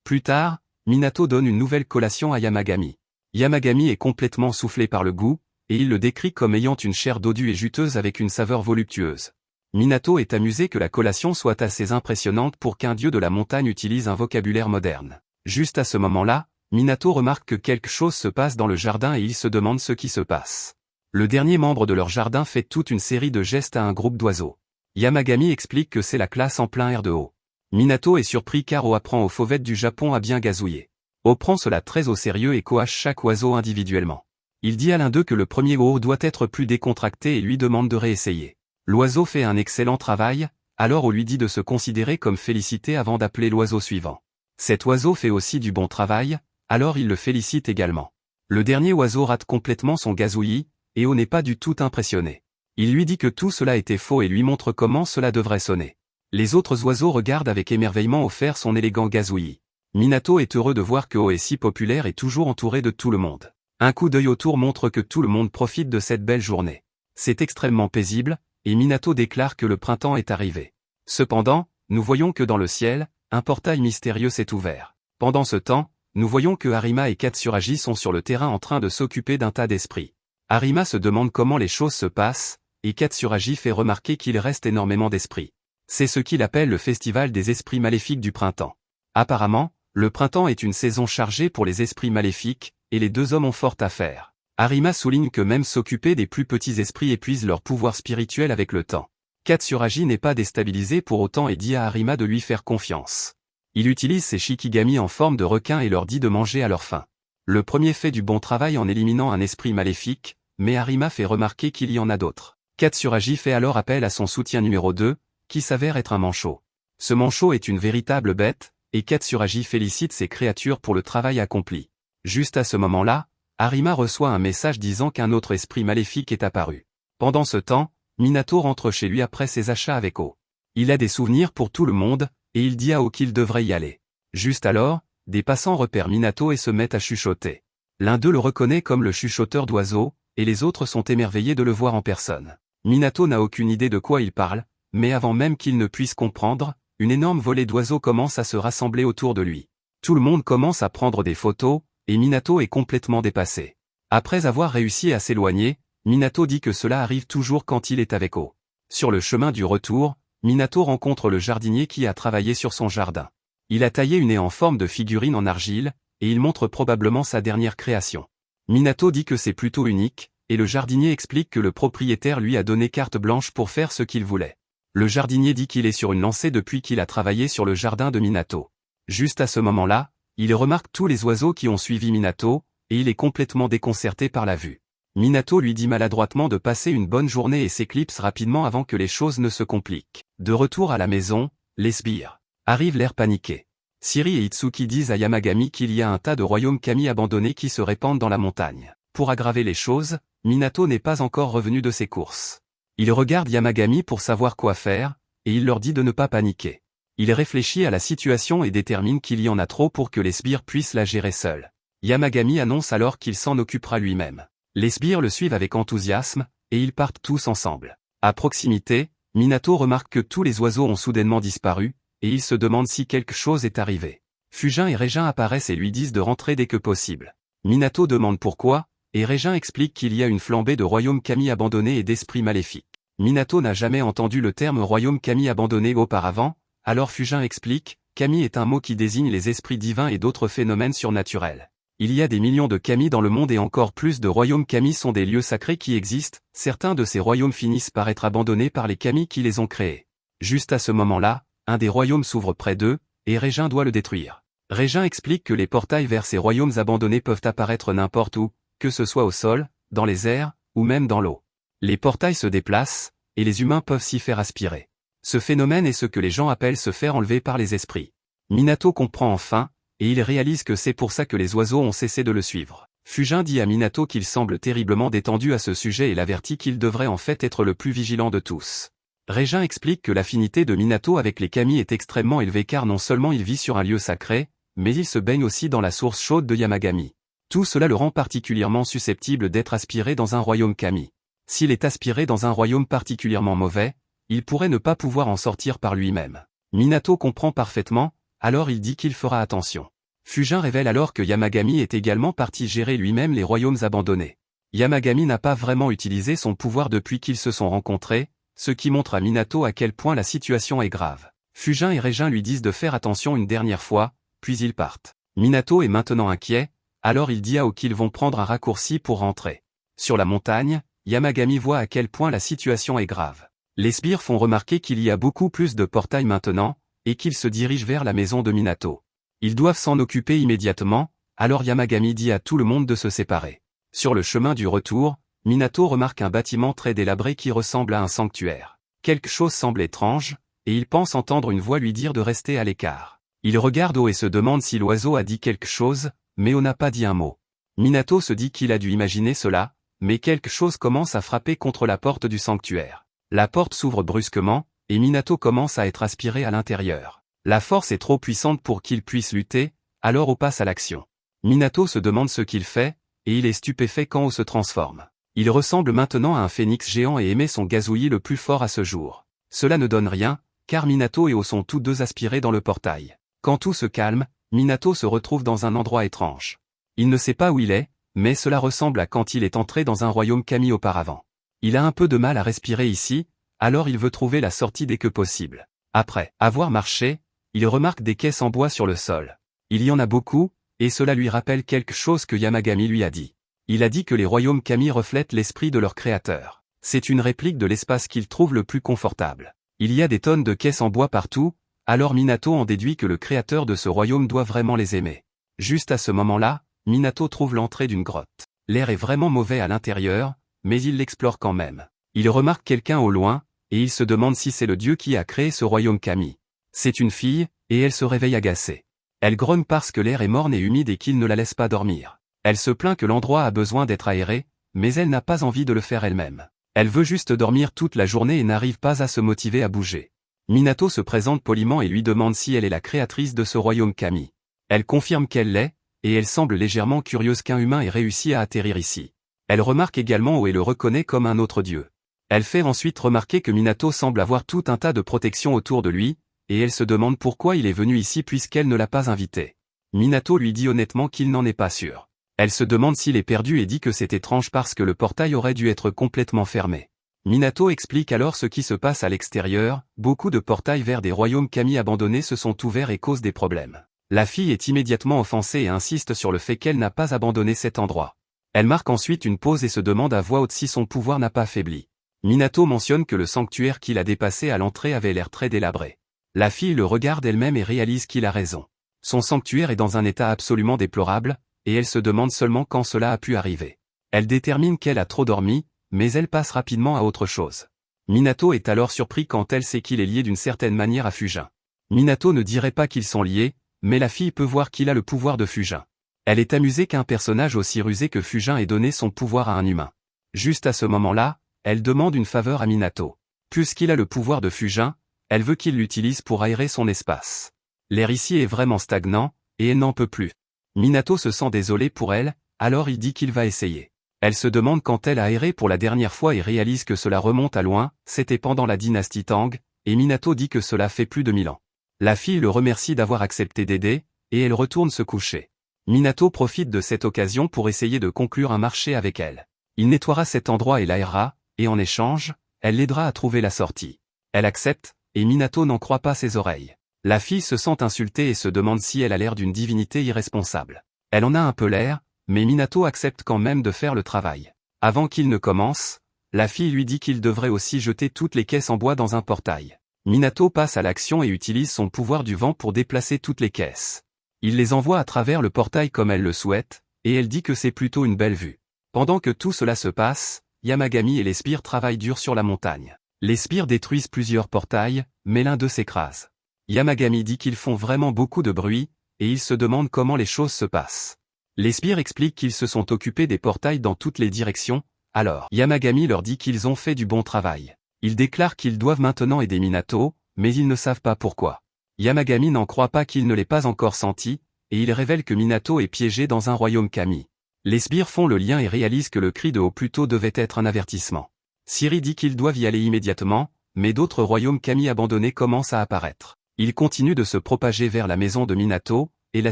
Plus tard, Minato donne une nouvelle collation à Yamagami. Yamagami est complètement soufflé par le goût, et il le décrit comme ayant une chair dodue et juteuse avec une saveur voluptueuse. Minato est amusé que la collation soit assez impressionnante pour qu'un dieu de la montagne utilise un vocabulaire moderne. Juste à ce moment-là, Minato remarque que quelque chose se passe dans le jardin et il se demande ce qui se passe. Le dernier membre de leur jardin fait toute une série de gestes à un groupe d'oiseaux. Yamagami explique que c'est la classe en plein air de O. Minato est surpris car O apprend aux fauvettes du Japon à bien gazouiller. O prend cela très au sérieux et coache chaque oiseau individuellement. Il dit à l'un d'eux que le premier O doit être plus décontracté et lui demande de réessayer. L'oiseau fait un excellent travail, alors O lui dit de se considérer comme félicité avant d'appeler l'oiseau suivant. Cet oiseau fait aussi du bon travail, alors il le félicite également. Le dernier oiseau rate complètement son gazouillis, et O n'est pas du tout impressionné. Il lui dit que tout cela était faux et lui montre comment cela devrait sonner. Les autres oiseaux regardent avec émerveillement O faire son élégant gazouillis. Minato est heureux de voir que O est si populaire et toujours entouré de tout le monde. Un coup d'œil autour montre que tout le monde profite de cette belle journée. C'est extrêmement paisible, et Minato déclare que le printemps est arrivé. Cependant, nous voyons que dans le ciel, un portail mystérieux s'est ouvert. Pendant ce temps, nous voyons que Harima et Katsuragi sont sur le terrain en train de s'occuper d'un tas d'esprits. Harima se demande comment les choses se passent, et Katsuragi fait remarquer qu'il reste énormément d'esprits. C'est ce qu'il appelle le festival des esprits maléfiques du printemps. Apparemment, le printemps est une saison chargée pour les esprits maléfiques, et les deux hommes ont fort à faire. Harima souligne que même s'occuper des plus petits esprits épuise leur pouvoir spirituel avec le temps. Katsuragi n'est pas déstabilisé pour autant et dit à Harima de lui faire confiance. Il utilise ses shikigami en forme de requin et leur dit de manger à leur faim. Le premier fait du bon travail en éliminant un esprit maléfique, mais Harima fait remarquer qu'il y en a d'autres. Katsuragi fait alors appel à son soutien numéro 2, qui s'avère être un manchot. Ce manchot est une véritable bête, et Katsuragi félicite ses créatures pour le travail accompli. Juste à ce moment-là, Harima reçoit un message disant qu'un autre esprit maléfique est apparu. Pendant ce temps, Minato rentre chez lui après ses achats avec O. Il a des souvenirs pour tout le monde, et il dit à O qu'il devrait y aller. Juste alors, des passants repèrent Minato et se mettent à chuchoter. L'un d'eux le reconnaît comme le chuchoteur d'oiseaux, et les autres sont émerveillés de le voir en personne. Minato n'a aucune idée de quoi il parle, mais avant même qu'il ne puisse comprendre, une énorme volée d'oiseaux commence à se rassembler autour de lui. Tout le monde commence à prendre des photos, et Minato est complètement dépassé. Après avoir réussi à s'éloigner, Minato dit que cela arrive toujours quand il est avec O. Sur le chemin du retour, Minato rencontre le jardinier qui a travaillé sur son jardin. Il a taillé une haie en forme de figurine en argile, et il montre probablement sa dernière création. Minato dit que c'est plutôt unique, et le jardinier explique que le propriétaire lui a donné carte blanche pour faire ce qu'il voulait. Le jardinier dit qu'il est sur une lancée depuis qu'il a travaillé sur le jardin de Minato. Juste à ce moment-là, il remarque tous les oiseaux qui ont suivi Minato, et il est complètement déconcerté par la vue. Minato lui dit maladroitement de passer une bonne journée et s'éclipse rapidement avant que les choses ne se compliquent. De retour à la maison, les sbires arrivent l'air paniqué. Siri et Itsuki disent à Yamagami qu'il y a un tas de royaumes kami abandonnés qui se répandent dans la montagne. Pour aggraver les choses, Minato n'est pas encore revenu de ses courses. Il regarde Yamagami pour savoir quoi faire, et il leur dit de ne pas paniquer. Il réfléchit à la situation et détermine qu'il y en a trop pour que les sbires puissent la gérer seuls. Yamagami annonce alors qu'il s'en occupera lui-même. Les sbires le suivent avec enthousiasme, et ils partent tous ensemble. À proximité, Minato remarque que tous les oiseaux ont soudainement disparu, et il se demande si quelque chose est arrivé. Fujin et Régin apparaissent et lui disent de rentrer dès que possible. Minato demande pourquoi, et Régin explique qu'il y a une flambée de royaumes kami abandonnés et d'esprits maléfiques. Minato n'a jamais entendu le terme royaume kami abandonné auparavant, alors Fujin explique, kami est un mot qui désigne les esprits divins et d'autres phénomènes surnaturels. Il y a des millions de kami dans le monde et encore plus de royaumes kami sont des lieux sacrés qui existent, certains de ces royaumes finissent par être abandonnés par les kami qui les ont créés. Juste à ce moment-là, un des royaumes s'ouvre près d'eux, et Régin doit le détruire. Régin explique que les portails vers ces royaumes abandonnés peuvent apparaître n'importe où, que ce soit au sol, dans les airs, ou même dans l'eau. Les portails se déplacent, et les humains peuvent s'y faire aspirer. Ce phénomène est ce que les gens appellent se faire enlever par les esprits. Minato comprend enfin, et il réalise que c'est pour ça que les oiseaux ont cessé de le suivre. Fujin dit à Minato qu'il semble terriblement détendu à ce sujet et l'avertit qu'il devrait en fait être le plus vigilant de tous. Régin explique que l'affinité de Minato avec les kami est extrêmement élevée car non seulement il vit sur un lieu sacré, mais il se baigne aussi dans la source chaude de Yamagami. Tout cela le rend particulièrement susceptible d'être aspiré dans un royaume kami. S'il est aspiré dans un royaume particulièrement mauvais, il pourrait ne pas pouvoir en sortir par lui-même. Minato comprend parfaitement, alors il dit qu'il fera attention. Fujin révèle alors que Yamagami est également parti gérer lui-même les royaumes abandonnés. Yamagami n'a pas vraiment utilisé son pouvoir depuis qu'ils se sont rencontrés, ce qui montre à Minato à quel point la situation est grave. Fujin et Régin lui disent de faire attention une dernière fois, puis ils partent. Minato est maintenant inquiet, alors il dit à Ao qu'ils vont prendre un raccourci pour rentrer. Sur la montagne, Yamagami voit à quel point la situation est grave. Les sbires font remarquer qu'il y a beaucoup plus de portails maintenant, et qu'ils se dirigent vers la maison de Minato. Ils doivent s'en occuper immédiatement, alors Yamagami dit à tout le monde de se séparer. Sur le chemin du retour, Minato remarque un bâtiment très délabré qui ressemble à un sanctuaire. Quelque chose semble étrange, et il pense entendre une voix lui dire de rester à l'écart. Il regarde Ao et se demande si l'oiseau a dit quelque chose, mais Ao n'a pas dit un mot. Minato se dit qu'il a dû imaginer cela, mais quelque chose commence à frapper contre la porte du sanctuaire. La porte s'ouvre brusquement, et Minato commence à être aspiré à l'intérieur. La force est trop puissante pour qu'il puisse lutter, alors Ao passe à l'action. Minato se demande ce qu'il fait, et il est stupéfait quand Ao se transforme. Il ressemble maintenant à un phénix géant et émet son gazouillis le plus fort à ce jour. Cela ne donne rien, car Minato et Ao sont tous deux aspirés dans le portail. Quand tout se calme, Minato se retrouve dans un endroit étrange. Il ne sait pas où il est, mais cela ressemble à quand il est entré dans un royaume kami auparavant. Il a un peu de mal à respirer ici, alors il veut trouver la sortie dès que possible. Après avoir marché, il remarque des caisses en bois sur le sol. Il y en a beaucoup, et cela lui rappelle quelque chose que Yamagami lui a dit. Il a dit que les royaumes kami reflètent l'esprit de leur créateur. C'est une réplique de l'espace qu'il trouve le plus confortable. Il y a des tonnes de caisses en bois partout, alors Minato en déduit que le créateur de ce royaume doit vraiment les aimer. Juste à ce moment-là, Minato trouve l'entrée d'une grotte. L'air est vraiment mauvais à l'intérieur, mais il l'explore quand même. Il remarque quelqu'un au loin, et il se demande si c'est le dieu qui a créé ce royaume kami. C'est une fille, et elle se réveille agacée. Elle grogne parce que l'air est morne et humide et qu'il ne la laisse pas dormir. Elle se plaint que l'endroit a besoin d'être aéré, mais elle n'a pas envie de le faire elle-même. Elle veut juste dormir toute la journée et n'arrive pas à se motiver à bouger. Minato se présente poliment et lui demande si elle est la créatrice de ce royaume kami. Elle confirme qu'elle l'est, et elle semble légèrement curieuse qu'un humain ait réussi à atterrir ici. Elle remarque également Ao et le reconnaît comme un autre dieu. Elle fait ensuite remarquer que Minato semble avoir tout un tas de protections autour de lui, et elle se demande pourquoi il est venu ici puisqu'elle ne l'a pas invité. Minato lui dit honnêtement qu'il n'en est pas sûr. Elle se demande s'il est perdu et dit que c'est étrange parce que le portail aurait dû être complètement fermé. Minato explique alors ce qui se passe à l'extérieur, beaucoup de portails vers des royaumes kami abandonnés se sont ouverts et causent des problèmes. La fille est immédiatement offensée et insiste sur le fait qu'elle n'a pas abandonné cet endroit. Elle marque ensuite une pause et se demande à voix haute si son pouvoir n'a pas faibli. Minato mentionne que le sanctuaire qu'il a dépassé à l'entrée avait l'air très délabré. La fille le regarde elle-même et réalise qu'il a raison. Son sanctuaire est dans un état absolument déplorable, et elle se demande seulement quand cela a pu arriver. Elle détermine qu'elle a trop dormi, mais elle passe rapidement à autre chose. Minato est alors surpris quand elle sait qu'il est lié d'une certaine manière à Fujin. Minato ne dirait pas qu'ils sont liés, mais la fille peut voir qu'il a le pouvoir de Fujin. Elle est amusée qu'un personnage aussi rusé que Fujin ait donné son pouvoir à un humain. Juste à ce moment-là, elle demande une faveur à Minato. Puisqu'il a le pouvoir de Fujin, elle veut qu'il l'utilise pour aérer son espace. L'air ici est vraiment stagnant, et elle n'en peut plus. Minato se sent désolé pour elle, alors il dit qu'il va essayer. Elle se demande quand elle a aéré pour la dernière fois et réalise que cela remonte à loin, c'était pendant la dynastie Tang, et Minato dit que cela fait plus de 1000 ans. La fille le remercie d'avoir accepté d'aider, et elle retourne se coucher. Minato profite de cette occasion pour essayer de conclure un marché avec elle. Il nettoiera cet endroit et l'aérera, et en échange, elle l'aidera à trouver la sortie. Elle accepte, et Minato n'en croit pas ses oreilles. La fille se sent insultée et se demande si elle a l'air d'une divinité irresponsable. Elle en a un peu l'air, mais Minato accepte quand même de faire le travail. Avant qu'il ne commence, la fille lui dit qu'il devrait aussi jeter toutes les caisses en bois dans un portail. Minato passe à l'action et utilise son pouvoir du vent pour déplacer toutes les caisses. Il les envoie à travers le portail comme elle le souhaite, et elle dit que c'est plutôt une belle vue. Pendant que tout cela se passe, Yamagami et les sbires travaillent dur sur la montagne. Les sbires détruisent plusieurs portails, mais l'un d'eux s'écrase. Yamagami dit qu'ils font vraiment beaucoup de bruit, et il se demande comment les choses se passent. Les sbires expliquent qu'ils se sont occupés des portails dans toutes les directions, alors Yamagami leur dit qu'ils ont fait du bon travail. Ils déclarent qu'ils doivent maintenant aider Minato, mais ils ne savent pas pourquoi. Yamagami n'en croit pas qu'il ne l'ait pas encore senti, et il révèle que Minato est piégé dans un royaume kami. Les sbires font le lien et réalisent que le cri de Obluto devait être un avertissement. Siri dit qu'ils doivent y aller immédiatement, mais d'autres royaumes kami abandonnés commencent à apparaître. Ils continuent de se propager vers la maison de Minato, et la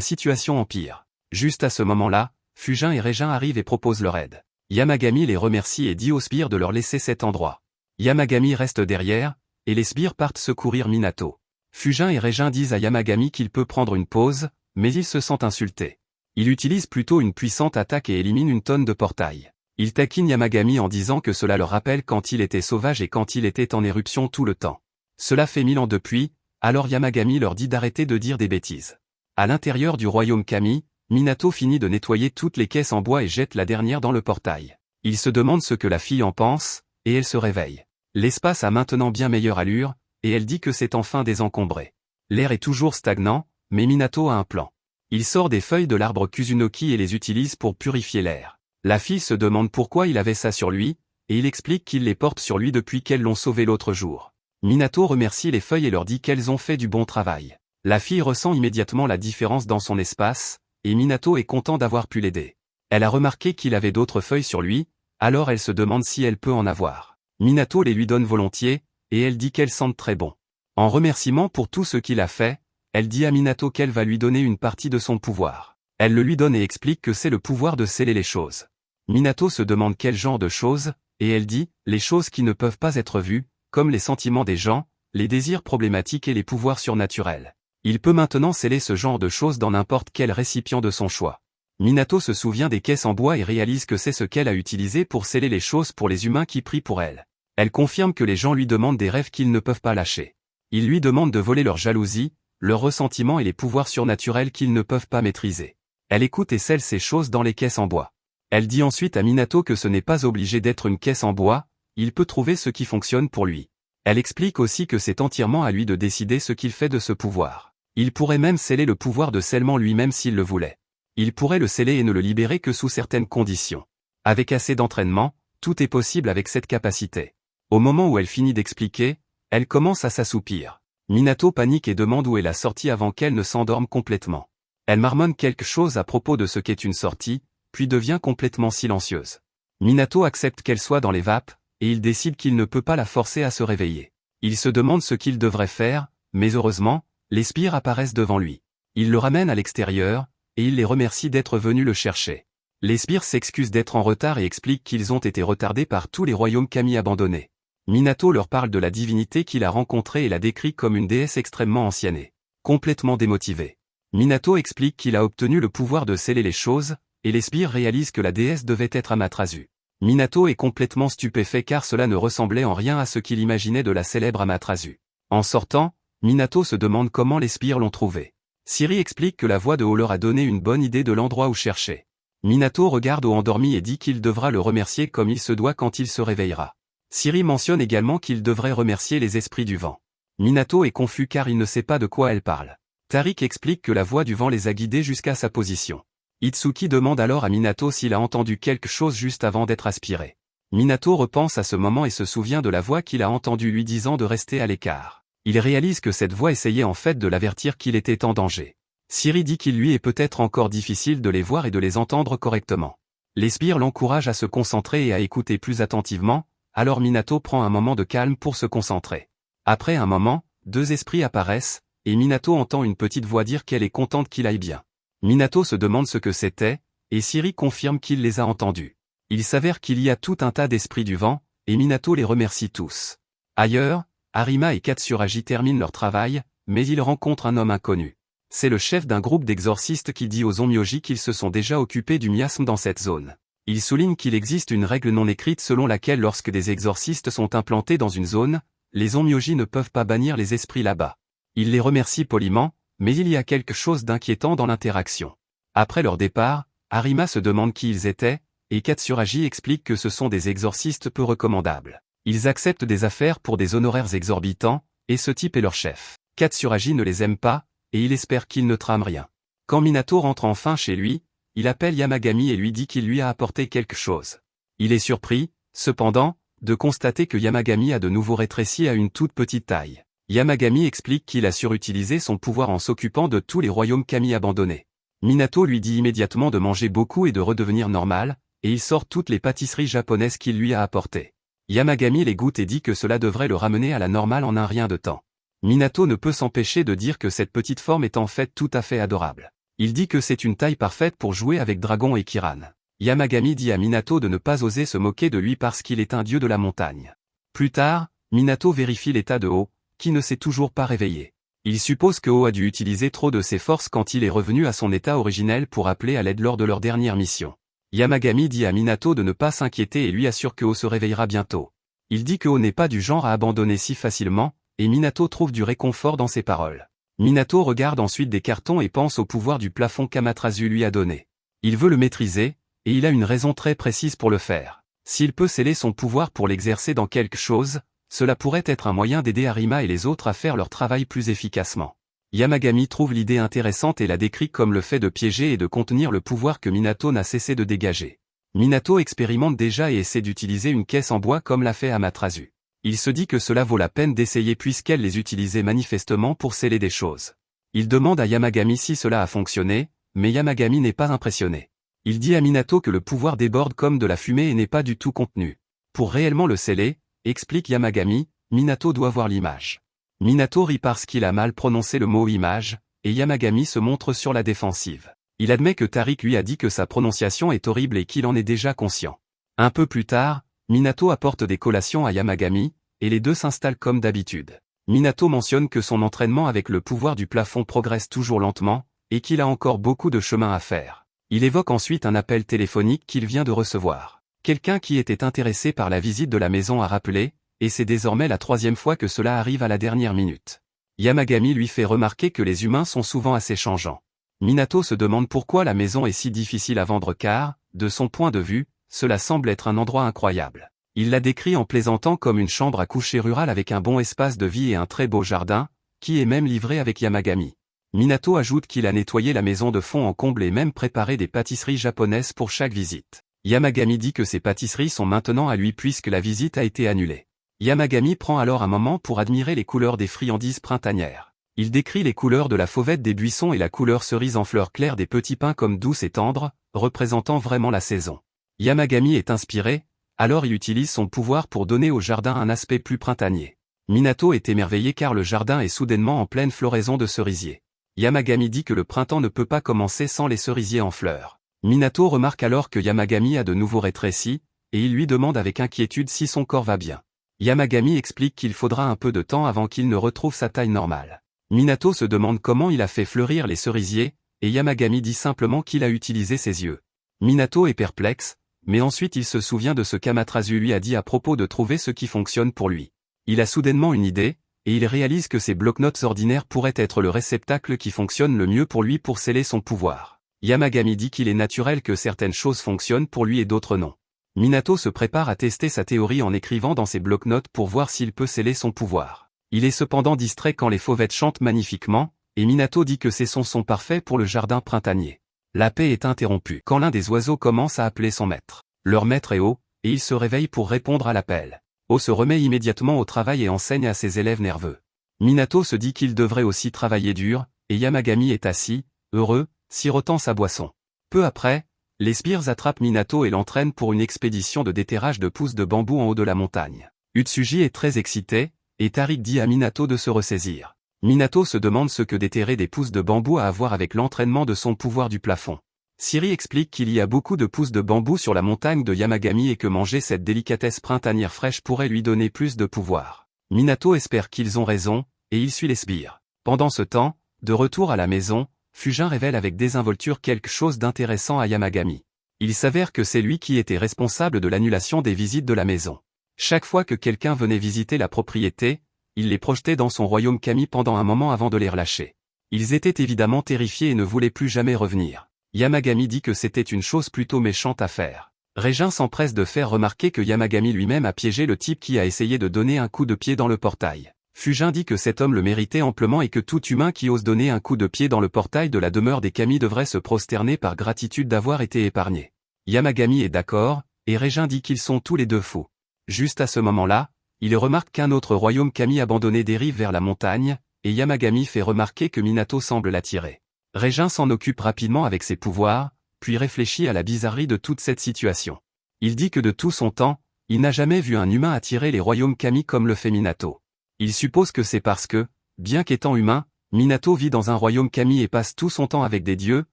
situation empire. Juste à ce moment-là, Fujin et Régin arrivent et proposent leur aide. Yamagami les remercie et dit aux sbires de leur laisser cet endroit. Yamagami reste derrière, et les sbires partent secourir Minato. Fujin et Régin disent à Yamagami qu'il peut prendre une pause, mais il se sent insulté. Il utilise plutôt une puissante attaque et élimine une tonne de portails. Il taquine Yamagami en disant que cela leur rappelle quand il était sauvage et quand il était en éruption tout le temps. Cela fait 1000 ans depuis, alors Yamagami leur dit d'arrêter de dire des bêtises. À l'intérieur du royaume Kami, Minato finit de nettoyer toutes les caisses en bois et jette la dernière dans le portail. Il se demande ce que la fille en pense, et elle se réveille. L'espace a maintenant bien meilleure allure, et elle dit que c'est enfin désencombré. L'air est toujours stagnant, mais Minato a un plan. Il sort des feuilles de l'arbre Kusunoki et les utilise pour purifier l'air. La fille se demande pourquoi il avait ça sur lui, et il explique qu'il les porte sur lui depuis qu'elles l'ont sauvé l'autre jour. Minato remercie les feuilles et leur dit qu'elles ont fait du bon travail. La fille ressent immédiatement la différence dans son espace, et Minato est content d'avoir pu l'aider. Elle a remarqué qu'il avait d'autres feuilles sur lui, alors elle se demande si elle peut en avoir. Minato les lui donne volontiers, et elle dit qu'elles sentent très bon. En remerciement pour tout ce qu'il a fait, elle dit à Minato qu'elle va lui donner une partie de son pouvoir. Elle le lui donne et explique que c'est le pouvoir de sceller les choses. Minato se demande quel genre de choses, et elle dit, les choses qui ne peuvent pas être vues, comme les sentiments des gens, les désirs problématiques et les pouvoirs surnaturels. Il peut maintenant sceller ce genre de choses dans n'importe quel récipient de son choix. Minato se souvient des caisses en bois et réalise que c'est ce qu'elle a utilisé pour sceller les choses pour les humains qui prient pour elle. Elle confirme que les gens lui demandent des rêves qu'ils ne peuvent pas lâcher. Ils lui demandent de voler leur jalousie, leur ressentiment et les pouvoirs surnaturels qu'ils ne peuvent pas maîtriser. Elle écoute et scelle ces choses dans les caisses en bois. Elle dit ensuite à Minato que ce n'est pas obligé d'être une caisse en bois, il peut trouver ce qui fonctionne pour lui. Elle explique aussi que c'est entièrement à lui de décider ce qu'il fait de ce pouvoir. Il pourrait même sceller le pouvoir de scellement lui-même s'il le voulait. Il pourrait le sceller et ne le libérer que sous certaines conditions. Avec assez d'entraînement, tout est possible avec cette capacité. Au moment où elle finit d'expliquer, elle commence à s'assoupir. Minato panique et demande où est la sortie avant qu'elle ne s'endorme complètement. Elle marmonne quelque chose à propos de ce qu'est une sortie, puis devient complètement silencieuse. Minato accepte qu'elle soit dans les vapes, et il décide qu'il ne peut pas la forcer à se réveiller. Il se demande ce qu'il devrait faire, mais heureusement, les sbires apparaissent devant lui. Il le ramène à l'extérieur, et il les remercie d'être venus le chercher. Les sbires s'excusent d'être en retard et expliquent qu'ils ont été retardés par tous les royaumes kami abandonnés. Minato leur parle de la divinité qu'il a rencontrée et la décrit comme une déesse extrêmement anciennée. Complètement démotivé. Minato explique qu'il a obtenu le pouvoir de sceller les choses, et les sbires réalisent que la déesse devait être Amaterasu. Minato est complètement stupéfait car cela ne ressemblait en rien à ce qu'il imaginait de la célèbre Amaterasu. En sortant, Minato se demande comment les sbires l'ont trouvé. Siri explique que la voix de haut leur a donné une bonne idée de l'endroit où chercher. Minato regarde au endormi et dit qu'il devra le remercier comme il se doit quand il se réveillera. Siri mentionne également qu'il devrait remercier les esprits du vent. Minato est confus car il ne sait pas de quoi elle parle. Tariq explique que la voix du vent les a guidés jusqu'à sa position. Itsuki demande alors à Minato s'il a entendu quelque chose juste avant d'être aspiré. Minato repense à ce moment et se souvient de la voix qu'il a entendue lui disant de rester à l'écart. Il réalise que cette voix essayait en fait de l'avertir qu'il était en danger. Siri dit qu'il lui est peut-être encore difficile de les voir et de les entendre correctement. Les sbires l'encouragent à se concentrer et à écouter plus attentivement, alors Minato prend un moment de calme pour se concentrer. Après un moment, deux esprits apparaissent, et Minato entend une petite voix dire qu'elle est contente qu'il aille bien. Minato se demande ce que c'était, et Siri confirme qu'il les a entendus. Il s'avère qu'il y a tout un tas d'esprits du vent, et Minato les remercie tous. Ailleurs, Arima et Katsuragi terminent leur travail, mais ils rencontrent un homme inconnu. C'est le chef d'un groupe d'exorcistes qui dit aux onmyoji qu'ils se sont déjà occupés du miasme dans cette zone. Il souligne qu'il existe une règle non écrite selon laquelle lorsque des exorcistes sont implantés dans une zone, les onmyoji ne peuvent pas bannir les esprits là-bas. Il les remercie poliment, mais il y a quelque chose d'inquiétant dans l'interaction. Après leur départ, Arima se demande qui ils étaient, et Katsuragi explique que ce sont des exorcistes peu recommandables. Ils acceptent des affaires pour des honoraires exorbitants, Et ce type est leur chef. Katsuragi ne les aime pas, et il espère qu'ils ne trament rien. Quand Minato rentre enfin chez lui, il appelle Yamagami et lui dit qu'il lui a apporté quelque chose. Il est surpris, cependant, de constater que Yamagami a de nouveau rétréci à une toute petite taille. Yamagami explique qu'il a surutilisé son pouvoir en s'occupant de tous les royaumes kami abandonnés. Minato lui dit immédiatement de manger beaucoup et de redevenir normal, et il sort toutes les pâtisseries japonaises qu'il lui a apportées. Yamagami les goûte et dit que cela devrait le ramener à la normale en un rien de temps. Minato ne peut s'empêcher de dire que cette petite forme est en fait tout à fait adorable. Il dit que c'est une taille parfaite pour jouer avec Dragon et Kiran. Yamagami dit à Minato de ne pas oser se moquer de lui parce qu'il est un dieu de la montagne. Plus tard, Minato vérifie l'état de O, qui ne s'est toujours pas réveillé. Il suppose que O a dû utiliser trop de ses forces quand il est revenu à son état originel pour appeler à l'aide lors de leur dernière mission. Yamagami dit à Minato de ne pas s'inquiéter et lui assure que O se réveillera bientôt. Il dit que O n'est pas du genre à abandonner si facilement, et Minato trouve du réconfort dans ses paroles. Minato regarde ensuite des cartons et pense au pouvoir du plafond qu'Amaterasu lui a donné. Il veut le maîtriser, et il a une raison très précise pour le faire. S'il peut sceller son pouvoir pour l'exercer dans quelque chose, cela pourrait être un moyen d'aider Arima et les autres à faire leur travail plus efficacement. Yamagami trouve l'idée intéressante et la décrit comme le fait de piéger et de contenir le pouvoir que Minato n'a cessé de dégager. Minato expérimente déjà et essaie d'utiliser une caisse en bois comme l'a fait Amaterasu. Il se dit que cela vaut la peine d'essayer puisqu'elle les utilisait manifestement pour sceller des choses. Il demande à Yamagami si cela a fonctionné, mais Yamagami n'est pas impressionné. Il dit à Minato que le pouvoir déborde comme de la fumée et n'est pas du tout contenu. Pour réellement le sceller, explique Yamagami, Minato doit voir l'image. Minato rit parce qu'il a mal prononcé le mot image, et Yamagami se montre sur la défensive. Il admet que Tariq lui a dit que sa prononciation est horrible et qu'il en est déjà conscient. Un peu plus tard, Minato apporte des collations à Yamagami, et les deux s'installent comme d'habitude. Minato mentionne que son entraînement avec le pouvoir du plafond progresse toujours lentement, et qu'il a encore beaucoup de chemin à faire. Il évoque ensuite un appel téléphonique qu'il vient de recevoir. Quelqu'un qui était intéressé par la visite de la maison a rappelé, et c'est désormais la 3e fois que cela arrive à la dernière minute. Yamagami lui fait remarquer que les humains sont souvent assez changeants. Minato se demande pourquoi la maison est si difficile à vendre car, de son point de vue, cela semble être un endroit incroyable. Il la décrit en plaisantant comme une chambre à coucher rurale avec un bon espace de vie et un très beau jardin, qui est même livré avec Yamagami. Minato ajoute qu'il a nettoyé la maison de fond en comble et même préparé des pâtisseries japonaises pour chaque visite. Yamagami dit que ces pâtisseries sont maintenant à lui puisque la visite a été annulée. Yamagami prend alors un moment pour admirer les couleurs des friandises printanières. Il décrit les couleurs de la fauvette des buissons et la couleur cerise en fleurs claires des petits pins comme douces et tendres, représentant vraiment la saison. Yamagami est inspiré, alors il utilise son pouvoir pour donner au jardin un aspect plus printanier. Minato est émerveillé car le jardin est soudainement en pleine floraison de cerisiers. Yamagami dit que le printemps ne peut pas commencer sans les cerisiers en fleurs. Minato remarque alors que Yamagami a de nouveau rétréci, et il lui demande avec inquiétude si son corps va bien. Yamagami explique qu'il faudra un peu de temps avant qu'il ne retrouve sa taille normale. Minato se demande comment il a fait fleurir les cerisiers, et Yamagami dit simplement qu'il a utilisé ses yeux. Minato est perplexe, mais ensuite il se souvient de ce qu'Amaterasu lui a dit à propos de trouver ce qui fonctionne pour lui. Il a soudainement une idée, et il réalise que ces bloc-notes ordinaires pourraient être le réceptacle qui fonctionne le mieux pour lui pour sceller son pouvoir. Yamagami dit qu'il est naturel que certaines choses fonctionnent pour lui et d'autres non. Minato se prépare à tester sa théorie en écrivant dans ses bloc-notes pour voir s'il peut sceller son pouvoir. Il est cependant distrait quand les fauvettes chantent magnifiquement, et Minato dit que ces sons sont parfaits pour le jardin printanier. La paix est interrompue quand l'un des oiseaux commence à appeler son maître. Leur maître est O, et il se réveille pour répondre à l'appel. O se remet immédiatement au travail et enseigne à ses élèves nerveux. Minato se dit qu'il devrait aussi travailler dur, et Yamagami est assis, heureux, sirotant sa boisson. Peu après, les sbires attrapent Minato et l'entraînent pour une expédition de déterrage de pousses de bambou en haut de la montagne. Utsuji est très excité, et Tariq dit à Minato de se ressaisir. Minato se demande ce que déterrer des pousses de bambou a à voir avec l'entraînement de son pouvoir du plafond. Siri explique qu'il y a beaucoup de pousses de bambou sur la montagne de Yamagami et que manger cette délicatesse printanière fraîche pourrait lui donner plus de pouvoir. Minato espère qu'ils ont raison, et il suit les sbires. Pendant ce temps, de retour à la maison, Fujin révèle avec désinvolture quelque chose d'intéressant à Yamagami. Il s'avère que c'est lui qui était responsable de l'annulation des visites de la maison. Chaque fois que quelqu'un venait visiter la propriété, il les projetait dans son royaume kami pendant un moment avant de les relâcher. Ils étaient évidemment terrifiés et ne voulaient plus jamais revenir. Yamagami dit que c'était une chose plutôt méchante à faire. Régin s'empresse de faire remarquer que Yamagami lui-même a piégé le type qui a essayé de donner un coup de pied dans le portail. Fujin dit que cet homme le méritait amplement et que tout humain qui ose donner un coup de pied dans le portail de la demeure des Kami devrait se prosterner par gratitude d'avoir été épargné. Yamagami est d'accord, et Régin dit qu'ils sont tous les deux fous. Juste à ce moment-là, il remarque qu'un autre royaume Kami abandonné dérive vers la montagne, et Yamagami fait remarquer que Minato semble l'attirer. Régin s'en occupe rapidement avec ses pouvoirs, puis réfléchit à la bizarrerie de toute cette situation. Il dit que de tout son temps, il n'a jamais vu un humain attirer les royaumes Kami comme le fait Minato. Il suppose que c'est parce que, bien qu'étant humain, Minato vit dans un royaume Kami et passe tout son temps avec des dieux,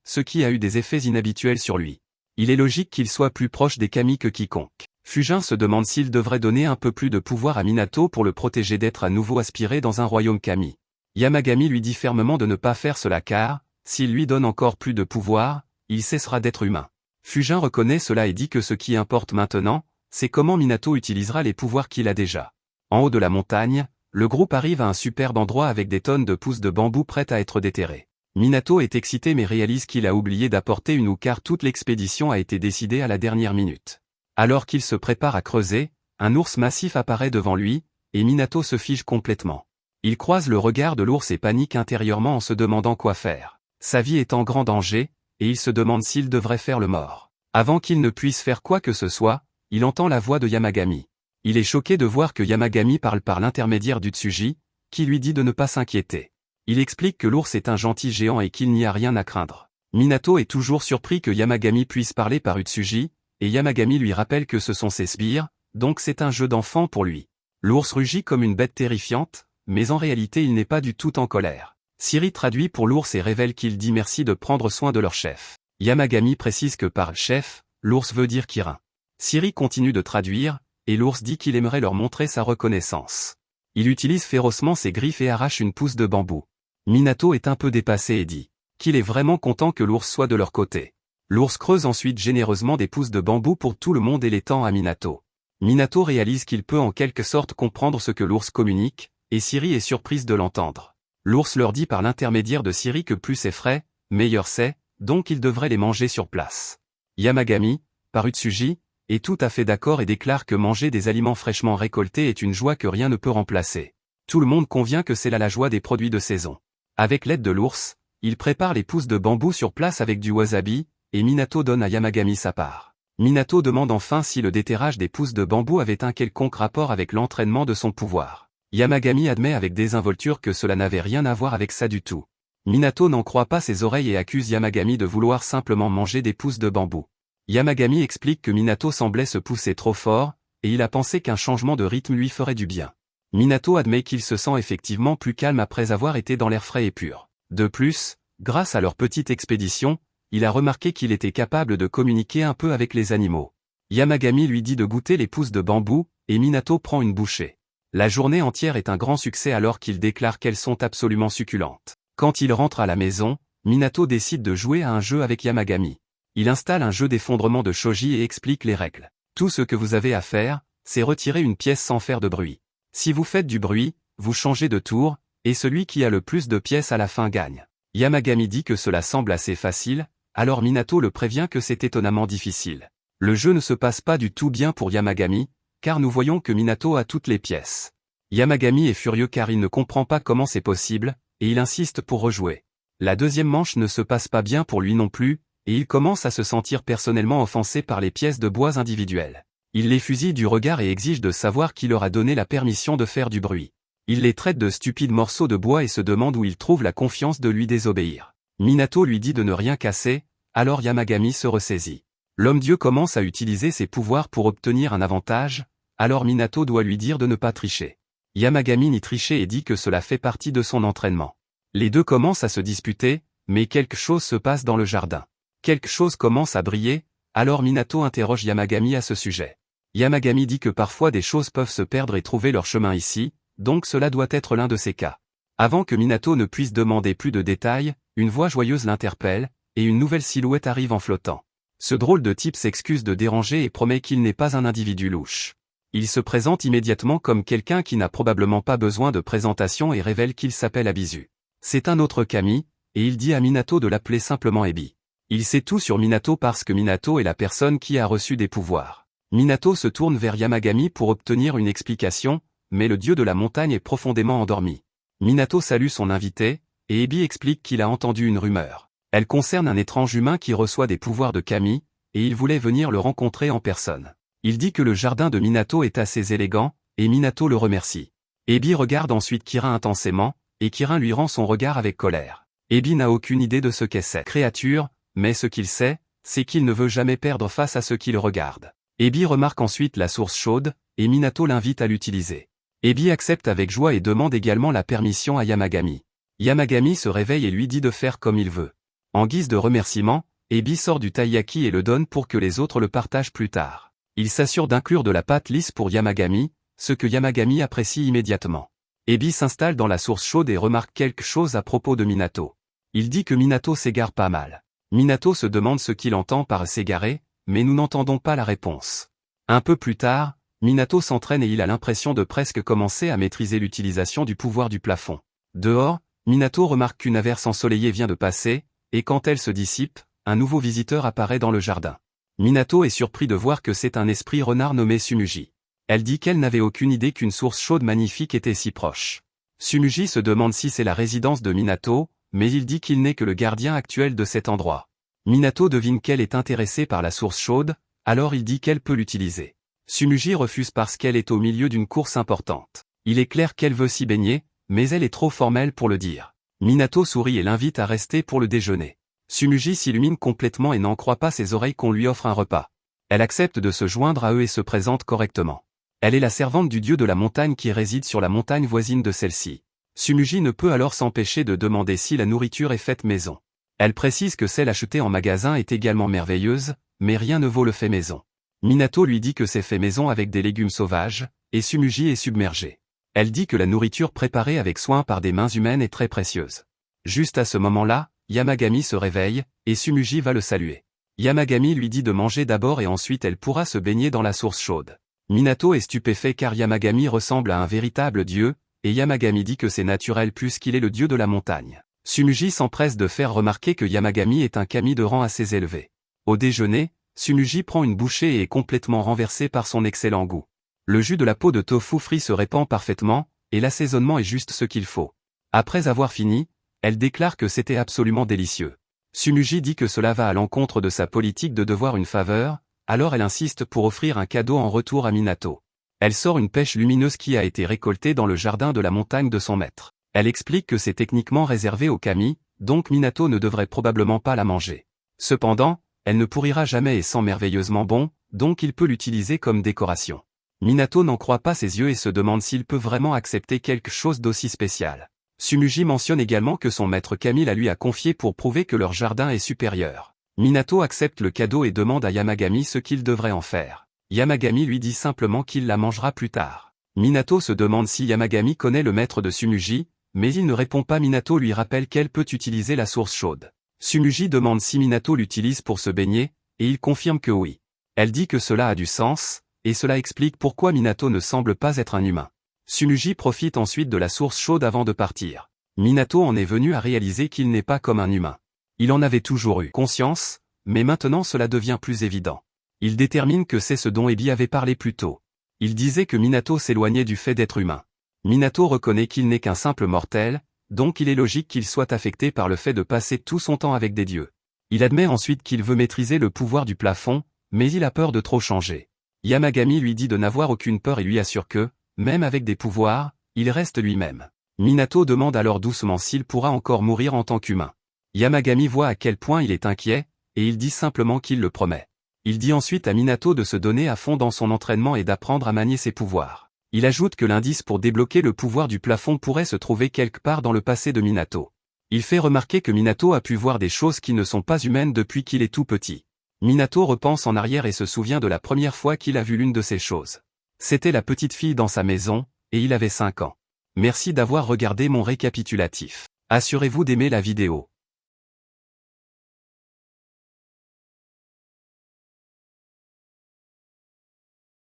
ce qui a eu des effets inhabituels sur lui. Il est logique qu'il soit plus proche des Kami que quiconque. Fujin se demande s'il devrait donner un peu plus de pouvoir à Minato pour le protéger d'être à nouveau aspiré dans un royaume Kami. Yamagami lui dit fermement de ne pas faire cela car, s'il lui donne encore plus de pouvoir, il cessera d'être humain. Fujin reconnaît cela et dit que ce qui importe maintenant, c'est comment Minato utilisera les pouvoirs qu'il a déjà. En haut de la montagne, le groupe arrive à un superbe endroit avec des tonnes de pousses de bambou prêtes à être déterrées. Minato est excité mais réalise qu'il a oublié d'apporter une houe car toute l'expédition a été décidée à la dernière minute. Alors qu'il se prépare à creuser, un ours massif apparaît devant lui, et Minato se fige complètement. Il croise le regard de l'ours et panique intérieurement en se demandant quoi faire. Sa vie est en grand danger, et il se demande s'il devrait faire le mort. Avant qu'il ne puisse faire quoi que ce soit, il entend la voix de Yamagami. Il est choqué de voir que Yamagami parle par l'intermédiaire d'Utsuji, qui lui dit de ne pas s'inquiéter. Il explique que l'ours est un gentil géant et qu'il n'y a rien à craindre. Minato est toujours surpris que Yamagami puisse parler par Utsuji, et Yamagami lui rappelle que ce sont ses sbires, donc c'est un jeu d'enfant pour lui. L'ours rugit comme une bête terrifiante, mais en réalité il n'est pas du tout en colère. Siri traduit pour l'ours et révèle qu'il dit merci de prendre soin de leur chef. Yamagami précise que par « chef », l'ours veut dire Kirin. Siri continue de traduire, et l'ours dit qu'il aimerait leur montrer sa reconnaissance. Il utilise férocement ses griffes et arrache une pousse de bambou. Minato est un peu dépassé et dit qu'il est vraiment content que l'ours soit de leur côté. L'ours creuse ensuite généreusement des pousses de bambou pour tout le monde et les tend à Minato. Minato réalise qu'il peut en quelque sorte comprendre ce que l'ours communique, et Siri est surprise de l'entendre. L'ours leur dit par l'intermédiaire de Siri que plus c'est frais, meilleur c'est, donc il devrait les manger sur place. Yamagami, par Utsuji, est tout à fait d'accord et déclare que manger des aliments fraîchement récoltés est une joie que rien ne peut remplacer. Tout le monde convient que c'est là la joie des produits de saison. Avec l'aide de l'ours, il prépare les pousses de bambou sur place avec du wasabi, et Minato donne à Yamagami sa part. Minato demande enfin si le déterrage des pousses de bambou avait un quelconque rapport avec l'entraînement de son pouvoir. Yamagami admet avec désinvolture que cela n'avait rien à voir avec ça du tout. Minato n'en croit pas ses oreilles et accuse Yamagami de vouloir simplement manger des pousses de bambou. Yamagami explique que Minato semblait se pousser trop fort, et il a pensé qu'un changement de rythme lui ferait du bien. Minato admet qu'il se sent effectivement plus calme après avoir été dans l'air frais et pur. De plus, grâce à leur petite expédition, il a remarqué qu'il était capable de communiquer un peu avec les animaux. Yamagami lui dit de goûter les pousses de bambou, et Minato prend une bouchée. La journée entière est un grand succès alors qu'il déclare qu'elles sont absolument succulentes. Quand il rentre à la maison, Minato décide de jouer à un jeu avec Yamagami. Il installe un jeu d'effondrement de shoji et explique les règles. Tout ce que vous avez à faire, c'est retirer une pièce sans faire de bruit. Si vous faites du bruit, vous changez de tour, et celui qui a le plus de pièces à la fin gagne. Yamagami dit que cela semble assez facile, alors Minato le prévient que c'est étonnamment difficile. Le jeu ne se passe pas du tout bien pour Yamagami, car nous voyons que Minato a toutes les pièces. Yamagami est furieux car il ne comprend pas comment c'est possible, et il insiste pour rejouer. La deuxième manche ne se passe pas bien pour lui non plus, et il commence à se sentir personnellement offensé par les pièces de bois individuelles. Il les fusille du regard et exige de savoir qui leur a donné la permission de faire du bruit. Il les traite de stupides morceaux de bois et se demande où il trouve la confiance de lui désobéir. Minato lui dit de ne rien casser, alors Yamagami se ressaisit. L'homme-dieu commence à utiliser ses pouvoirs pour obtenir un avantage, alors Minato doit lui dire de ne pas tricher. Yamagami nie tricher et dit que cela fait partie de son entraînement. Les deux commencent à se disputer, mais quelque chose se passe dans le jardin. Quelque chose commence à briller, alors Minato interroge Yamagami à ce sujet. Yamagami dit que parfois des choses peuvent se perdre et trouver leur chemin ici, donc cela doit être l'un de ces cas. Avant que Minato ne puisse demander plus de détails, une voix joyeuse l'interpelle, et une nouvelle silhouette arrive en flottant. Ce drôle de type s'excuse de déranger et promet qu'il n'est pas un individu louche. Il se présente immédiatement comme quelqu'un qui n'a probablement pas besoin de présentation et révèle qu'il s'appelle Abisu. C'est un autre Kami, et il dit à Minato de l'appeler simplement Ebi. Il sait tout sur Minato parce que Minato est la personne qui a reçu des pouvoirs. Minato se tourne vers Yamagami pour obtenir une explication, mais le dieu de la montagne est profondément endormi. Minato salue son invité, et Ebi explique qu'il a entendu une rumeur. Elle concerne un étrange humain qui reçoit des pouvoirs de kami, et il voulait venir le rencontrer en personne. Il dit que le jardin de Minato est assez élégant, et Minato le remercie. Ebi regarde ensuite Kirin intensément, et Kirin lui rend son regard avec colère. Ebi n'a aucune idée de ce qu'est cette créature, mais ce qu'il sait, c'est qu'il ne veut jamais perdre face à ce qui le regarde. Ebi remarque ensuite la source chaude, et Minato l'invite à l'utiliser. Ebi accepte avec joie et demande également la permission à Yamagami. Yamagami se réveille et lui dit de faire comme il veut. En guise de remerciement, Ebi sort du taiyaki et le donne pour que les autres le partagent plus tard. Il s'assure d'inclure de la pâte lisse pour Yamagami, ce que Yamagami apprécie immédiatement. Ebi s'installe dans la source chaude et remarque quelque chose à propos de Minato. Il dit que Minato s'égare pas mal. Minato se demande ce qu'il entend par s'égarer, mais nous n'entendons pas la réponse. Un peu plus tard, Minato s'entraîne et il a l'impression de presque commencer à maîtriser l'utilisation du pouvoir du plafond. Dehors, Minato remarque qu'une averse ensoleillée vient de passer, et quand elle se dissipe, un nouveau visiteur apparaît dans le jardin. Minato est surpris de voir que c'est un esprit renard nommé Tsumugi. Elle dit qu'elle n'avait aucune idée qu'une source chaude magnifique était si proche. Tsumugi se demande si c'est la résidence de Minato, mais il dit qu'il n'est que le gardien actuel de cet endroit. Minato devine qu'elle est intéressée par la source chaude, alors il dit qu'elle peut l'utiliser. Tsumugi refuse parce qu'elle est au milieu d'une course importante. Il est clair qu'elle veut s'y baigner, mais elle est trop formelle pour le dire. Minato sourit et l'invite à rester pour le déjeuner. Tsumugi s'illumine complètement et n'en croit pas ses oreilles qu'on lui offre un repas. Elle accepte de se joindre à eux et se présente correctement. Elle est la servante du dieu de la montagne qui réside sur la montagne voisine de celle-ci. Tsumugi ne peut alors s'empêcher de demander si la nourriture est faite maison. Elle précise que celle achetée en magasin est également merveilleuse, mais rien ne vaut le fait maison. Minato lui dit que c'est fait maison avec des légumes sauvages, et Tsumugi est submergée. Elle dit que la nourriture préparée avec soin par des mains humaines est très précieuse. Juste à ce moment-là, Yamagami se réveille, et Tsumugi va le saluer. Yamagami lui dit de manger d'abord et ensuite elle pourra se baigner dans la source chaude. Minato est stupéfait car Yamagami ressemble à un véritable dieu, et Yamagami dit que c'est naturel puisqu'il est le dieu de la montagne. Tsumugi s'empresse de faire remarquer que Yamagami est un kami de rang assez élevé. Au déjeuner, Tsumugi prend une bouchée et est complètement renversé par son excellent goût. Le jus de la peau de tofu frit se répand parfaitement, et l'assaisonnement est juste ce qu'il faut. Après avoir fini, elle déclare que c'était absolument délicieux. Tsumugi dit que cela va à l'encontre de sa politique de devoir une faveur, alors elle insiste pour offrir un cadeau en retour à Minato. Elle sort une pêche lumineuse qui a été récoltée dans le jardin de la montagne de son maître. Elle explique que c'est techniquement réservé aux kami, donc Minato ne devrait probablement pas la manger. Cependant, elle ne pourrira jamais et sent merveilleusement bon, donc il peut l'utiliser comme décoration. Minato n'en croit pas ses yeux et se demande s'il peut vraiment accepter quelque chose d'aussi spécial. Tsumugi mentionne également que son maître Kami la lui a confié pour prouver que leur jardin est supérieur. Minato accepte le cadeau et demande à Yamagami ce qu'il devrait en faire. Yamagami lui dit simplement qu'il la mangera plus tard. Minato se demande si Yamagami connaît le maître de Tsumugi, mais il ne répond pas. Minato lui rappelle qu'elle peut utiliser la source chaude. Tsumugi demande si Minato l'utilise pour se baigner, et il confirme que oui. Elle dit que cela a du sens, et cela explique pourquoi Minato ne semble pas être un humain. Tsumugi profite ensuite de la source chaude avant de partir. Minato en est venu à réaliser qu'il n'est pas comme un humain. Il en avait toujours eu conscience, mais maintenant cela devient plus évident. Il détermine que c'est ce dont Ebi avait parlé plus tôt. Il disait que Minato s'éloignait du fait d'être humain. Minato reconnaît qu'il n'est qu'un simple mortel, donc il est logique qu'il soit affecté par le fait de passer tout son temps avec des dieux. Il admet ensuite qu'il veut maîtriser le pouvoir du plafond, mais il a peur de trop changer. Yamagami lui dit de n'avoir aucune peur et lui assure que, même avec des pouvoirs, il reste lui-même. Minato demande alors doucement s'il pourra encore mourir en tant qu'humain. Yamagami voit à quel point il est inquiet, et il dit simplement qu'il le promet. Il dit ensuite à Minato de se donner à fond dans son entraînement et d'apprendre à manier ses pouvoirs. Il ajoute que l'indice pour débloquer le pouvoir du plafond pourrait se trouver quelque part dans le passé de Minato. Il fait remarquer que Minato a pu voir des choses qui ne sont pas humaines depuis qu'il est tout petit. Minato repense en arrière et se souvient de la première fois qu'il a vu l'une de ces choses. C'était la petite fille dans sa maison, et il avait 5 ans. Merci d'avoir regardé mon récapitulatif. Assurez-vous d'aimer la vidéo.